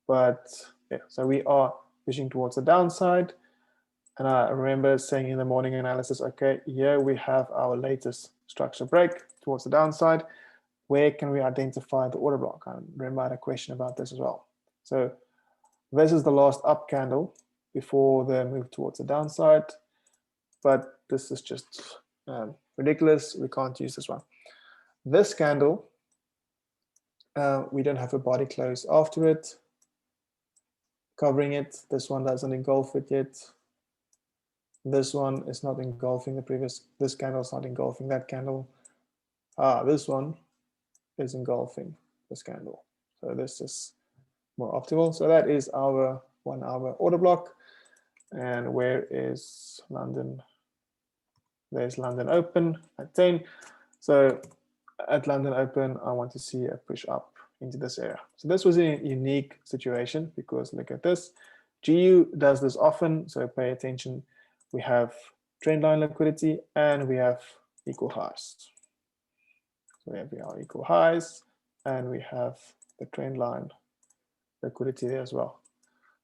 But yeah, so we are pushing towards the downside. And I remember saying in the morning analysis, okay, here we have our latest structure break towards the downside. Where can we identify the order block? I remember I had a question about this as well. So this is the last up candle before the move towards the downside. But this is just ridiculous. We can't use this one. This candle, we don't have a body close after it, covering it. This one doesn't engulf it yet. This one is not engulfing the previous. This candle is not engulfing that candle. This one is engulfing this candle. So this is more optimal. So that is our 1 hour order block. And where is London? There's London Open at 10. So at London Open, I want to see a push up into this area. So this was a unique situation because look at this. GU does this often, so pay attention. We have trend line liquidity and we have equal highs. So we have our equal highs and we have the trend line liquidity there as well.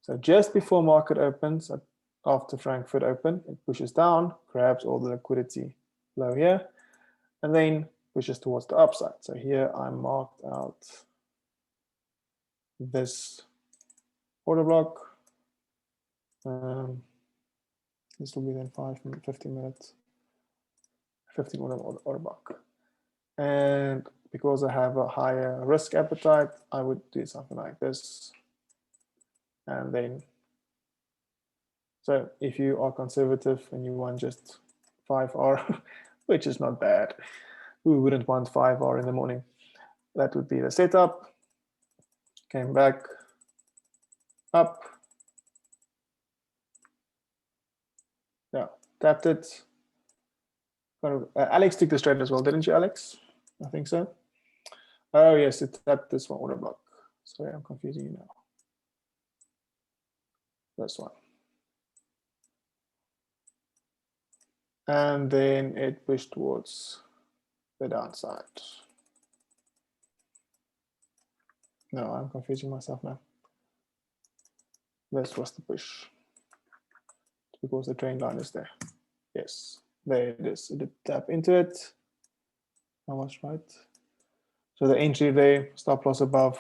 So just before market opens, after Frankfurt Open, it pushes down, grabs all the liquidity low here, and then pushes towards the upside. So here I marked out this order block. This will be then 15 minutes, 15 order block. And because I have a higher risk appetite, I would do something like this. And then, so if you are conservative and you want just 5R, which is not bad, who wouldn't want 5R in the morning? That would be the setup. Came back up. Yeah, tapped it. Alex took this trade as well, didn't you, Alex? I think so. Oh yes, it tapped this one order block. Sorry, I'm confusing you now. This one. and then it pushed towards the downside. No, I'm confusing myself now. This was the push because the trend line is there. Yes, there it is. It did tap into it. I was right. So the entry there, stop loss above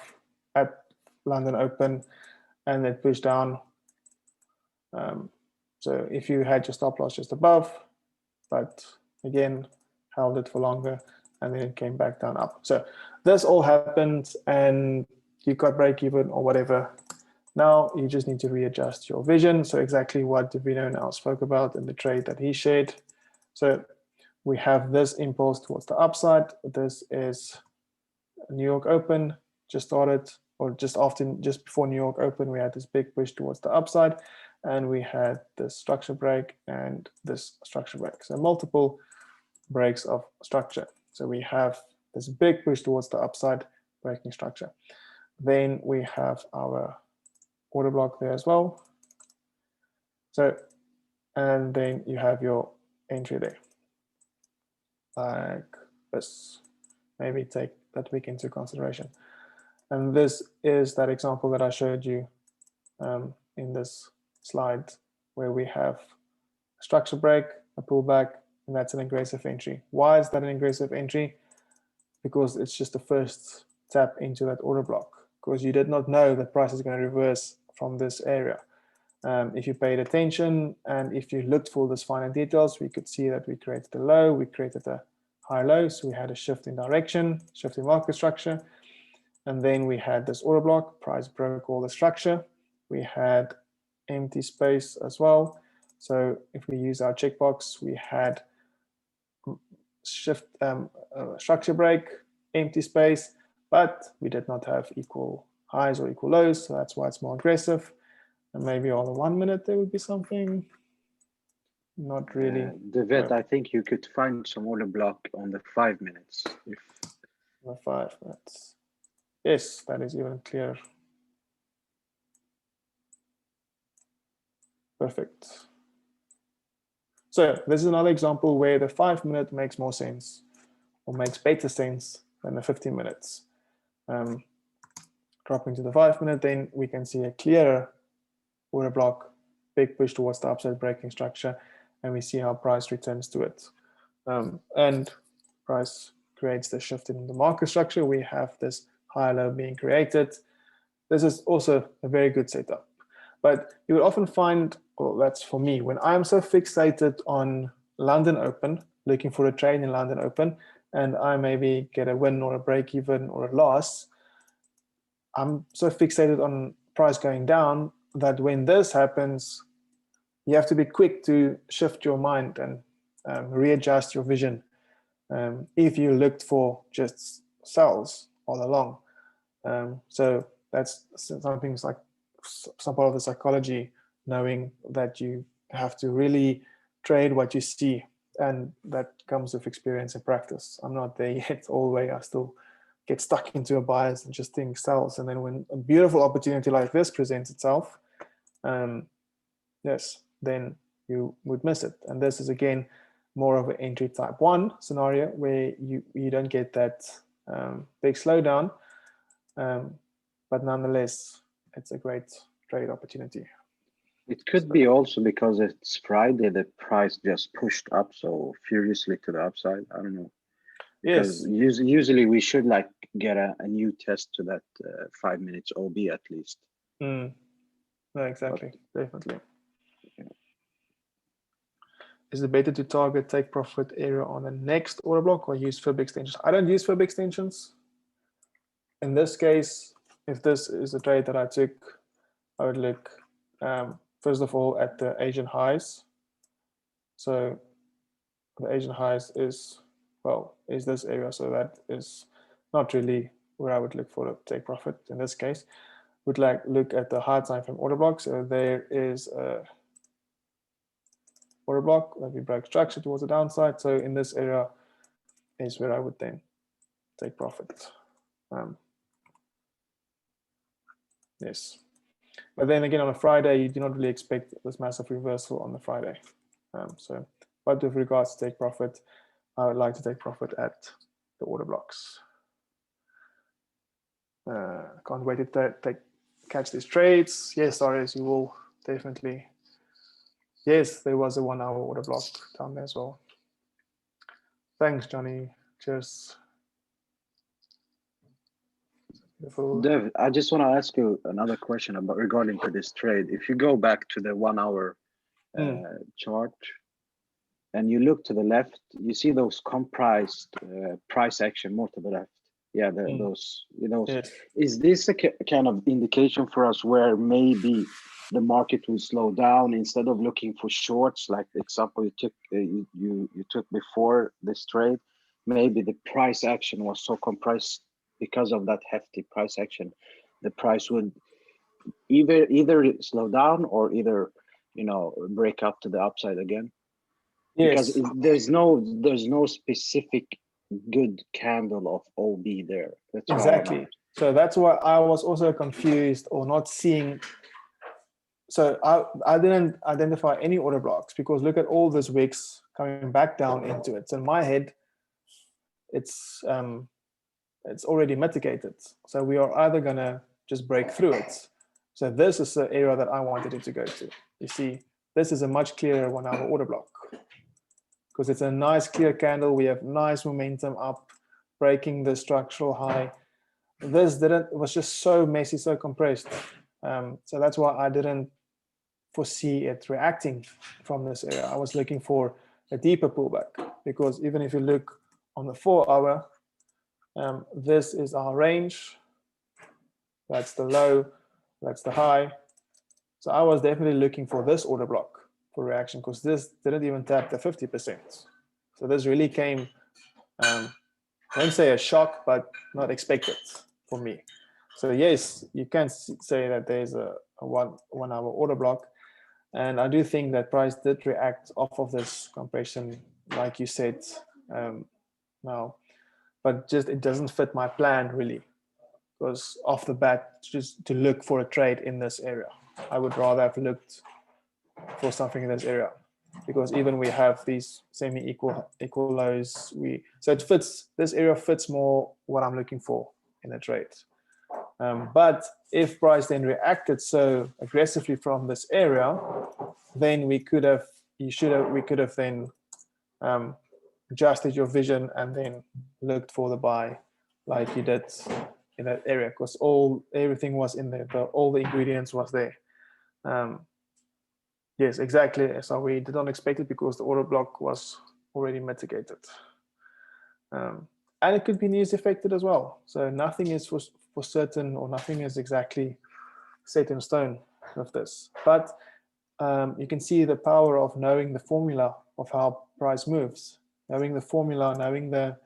at London Open, and it pushed down. So if you had your stop loss just above, but again, held it for longer, and then it came back down up. So this all happened, and you got break even or whatever. Now you just need to readjust your vision. So exactly what Davino now spoke about in the trade that he shared. So we have this impulse towards the upside. This is New York Open, just started, or just before New York Open, we had this big push towards the upside, and we had this structure break and this structure break. So multiple breaks of structure. So we have this big push towards the upside, breaking structure. Then we have our order block there as well. So, and then you have your entry there, like this. Maybe take that week into consideration. And this is that example that I showed you in this slide, where we have a structure break, a pullback, and that's an aggressive entry. Why is that an aggressive entry? Because it's just the first tap into that order block, because you did not know the price is going to reverse from this area. If you paid attention and if you looked for this finer details, we could see that we created a low, we created a high low, so we had a shift in direction, shift in market structure, and then we had this order block, price broke all the structure. We had empty space as well. So if we use our checkbox, we had shift structure break, empty space, but we did not have equal highs or equal lows, so that's why it's more aggressive. And maybe on the 1 minute there would be something. Not really. David, I think you could find some order block on the 5 minutes. If the 5 minutes. Yes, that is even clearer. Perfect. So this is another example where the 5 minute makes more sense, or makes better sense than the 15 minutes. Dropping to the 5 minute, then we can see a clearer order block, big push towards the upside, breaking structure, and we see how price returns to it. And price creates the shift in the market structure. We have this high low being created. This is also a very good setup. But you would often find, well, that's for me, when I'm so fixated on London Open, looking for a trade in London Open, and I maybe get a win or a break even or a loss, I'm so fixated on price going down that when this happens, you have to be quick to shift your mind and readjust your vision. If you looked for just sells all along. So that's something like some part of the psychology, knowing that you have to really trade what you see, and that comes with experience and practice. I'm not there yet all the way. I still get stuck into a bias and just think sells, and then when a beautiful opportunity like this presents itself, yes, then you would miss it. And this is again more of an entry type 1 scenario where you don't get that big slowdown, but nonetheless it's a great trade opportunity. it could be also because it's Friday, the price just pushed up so furiously to the upside. I don't know. Yes, usually we should like get a new test to that 5 minutes OB at least. no, exactly, definitely. Is it better to target take profit area on the next order block or use fib extensions? I don't use fib extensions. In this case, if this is a trade that I took, I would look first of all at the Asian highs. So the Asian highs is, well, is this area. So that is not really where I would look for a take profit in this case. Would like look at the high time frame order block. So there is a order block that we break structure towards the downside. So in this area is where I would then take profit. Yes, but then again on a Friday, you do not really expect this massive reversal on the Friday. So But with regards to take profit, I would like to take profit at the order blocks. Can't wait to catch these trades. Yes, Arius, you will definitely. Yes, there was a 1 hour order block down there as well. Thanks, Johnny. Cheers. Beautiful. Dev, I just want to ask you another question about regarding to this trade. If you go back to the 1 hour chart and you look to the left, you see those comprised price action more to the left. Yeah, those, you know, Yes. is this a kind of indication for us where maybe the market will slow down instead of looking for shorts, like the example you took you took before this trade? Maybe the price action was so compressed because of that hefty price action. The price would either slow down or either, you know, break up to the upside again. Yes. Because there's no specific good candle of OB there. That's why Exactly. So that's why I was also confused or not seeing. So I didn't identify any order blocks because look at all those wicks coming back down into it. So in my head, it's already mitigated. So we are either gonna just break through it. So this is the area that I wanted it to go to. You see, this is a much clearer 1 hour order block because it's a nice clear candle. We have nice momentum up, breaking the structural high. This didn't, it was just so messy, so compressed. So that's why I didn't foresee it reacting from this area. I was looking for a deeper pullback because even if you look on the 4 hour, this is our range. That's the low, that's the high. So I was definitely looking for this order block for reaction because this didn't even tap the 50%. So this really came, I won't say a shock, but not expected for me. So yes, you can say that there's a 1 hour order block. And I do think that price did react off of this compression, like you said now, but just it doesn't fit my plan really. Because off the bat, just to look for a trade in this area, I would rather have looked for something in this area, because even we have these semi-equal lows. So it fits, this area fits more what I'm looking for in a trade. But if price then reacted so aggressively from this area, then we could have then adjusted your vision and then looked for the buy like you did in that area, because everything was in there, all the ingredients was there. Yes, exactly. So we did not expect it because the order block was already mitigated. And it could be news affected as well. So nothing is for certain, or nothing is exactly set in stone with this. But you can see the power of knowing the formula of how price moves, knowing the formula, knowing the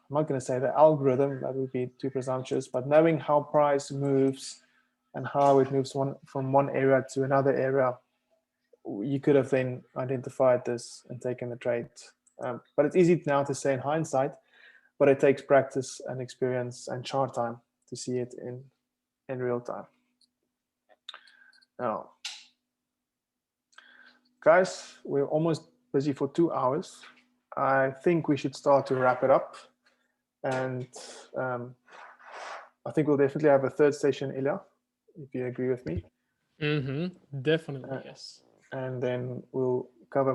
I'm not going to say the algorithm, that would be too presumptuous, but knowing how price moves and how it moves from one area to another area, you could have then identified this and taken the trade. But it's easy now to say in hindsight, but it takes practice and experience and chart time to see it in real time. Now, guys, we're almost busy for 2 hours. I think we should start to wrap it up. And I think we'll definitely have a third session, Ilya, if you agree with me. Definitely, yes. And then we'll cover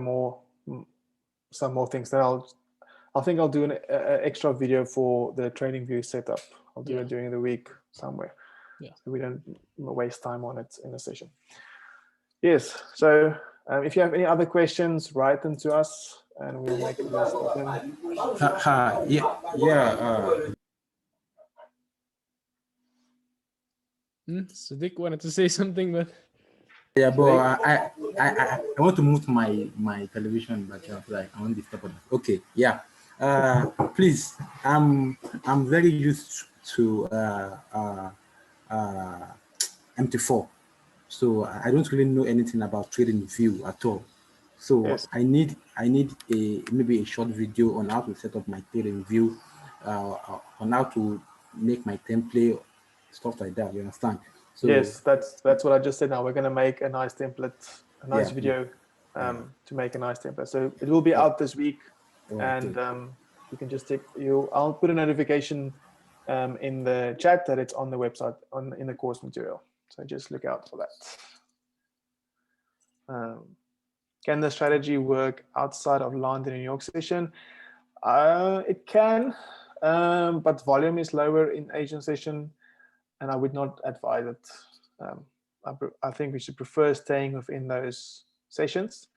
some more things. Then I think I'll do an extra video for the trading view setup. I'll do it during the week somewhere. Yeah. So we don't waste time on it in the session. Yes. So if you have any other questions, write them to us, and we'll make a list of them. Sadiq wanted to say something, but yeah, but I want to move to my television, but like I won't disturb them. Okay, yeah. Please, I'm very used to MT4, so I don't really know anything about trading view at all. So Yes. I need maybe a short video on how to set up my trading view, on how to make my template, stuff like that. You understand? So yes, that's what I just said. Now we're going to make a nice template, a nice video to make a nice template. So it will be out this week, and you can just take I'll put a notification in the chat that it's on the website in the course material. So just look out for that. Can the strategy work outside of London and New York session? It can, but volume is lower in Asian session, and I would not advise it. I think we should prefer staying within those sessions.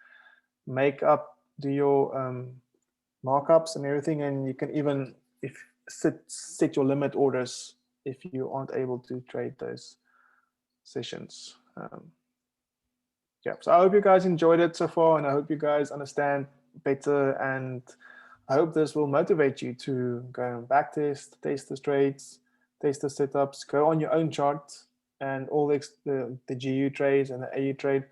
Do your markups and everything, and you can even set your limit orders if you aren't able to trade those sessions. Yeah, so I hope you guys enjoyed it so far, and I hope you guys understand better, and I hope this will motivate you to go and backtest, test the trades, test the setups, go on your own chart, and all the GU trades and the AU trade,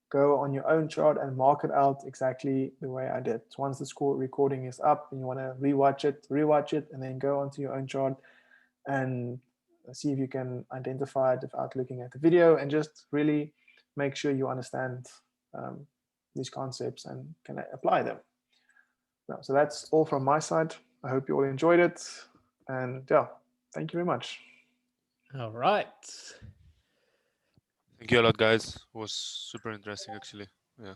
go on your own chart and mark it out exactly the way I did. Once the score recording is up and you want to rewatch it, and then go onto your own chart and see if you can identify it without looking at the video, and just really make sure you understand these concepts and can apply them. So that's all from my side. I hope you all enjoyed it, and yeah, thank you very much. All right. Thank you a lot, guys. It was super interesting, actually. Yeah.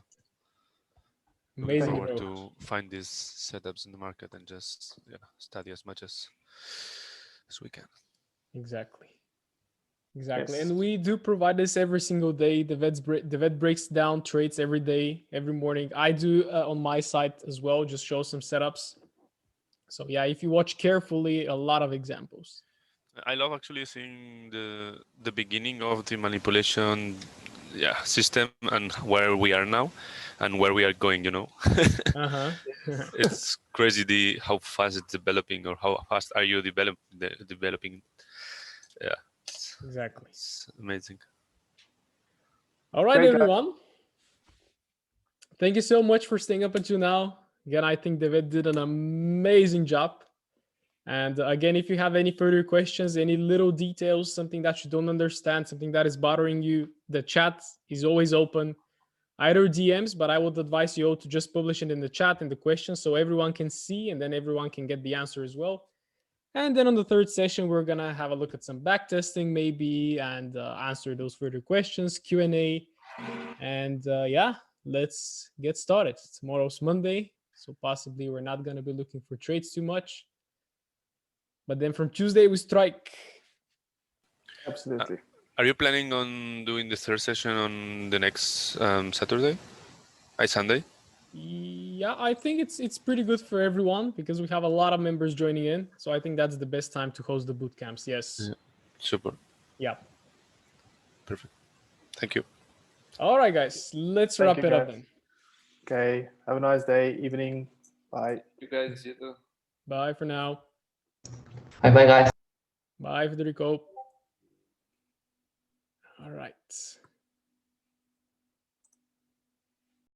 Looking Amazing, forward bro. to find these setups in the market and just study as much as we can. Exactly. Exactly. Yes. And we do provide this every single day. The vet breaks down trades every day, every morning. I do on my site as well, just show some setups. So yeah, if you watch carefully, a lot of examples. I love actually seeing the beginning of the manipulation system and where we are now and where we are going, you know. It's crazy how fast it's developing, or how fast are you developing. Yeah. Exactly. It's amazing. All right, Great, everyone. Thank you so much for staying up until now. Again, I think David did an amazing job. And again, if you have any further questions, any little details, something that you don't understand, something that is bothering you, the chat is always open. Either DMs, but I would advise you all to just publish it in the chat in the questions so everyone can see, and then everyone can get the answer as well. And then on the third session, we're going to have a look at some backtesting maybe, and answer those further questions, Q&A. And yeah, let's get started. Tomorrow's Monday, so possibly we're not going to be looking for trades too much. But then from Tuesday, we strike. Absolutely. Are you planning on doing the third session on the next Saturday? Sunday? Yeah, I think it's pretty good for everyone because we have a lot of members joining in. So I think that's the best time to host the boot camps. Yes. Yeah. Super. Yeah. Perfect. Thank you. All right, guys. Let's wrap it up then. Okay. Have a nice day, evening. Bye. You guys, you too. Bye for now. Bye, guys. Bye, Federico. All right.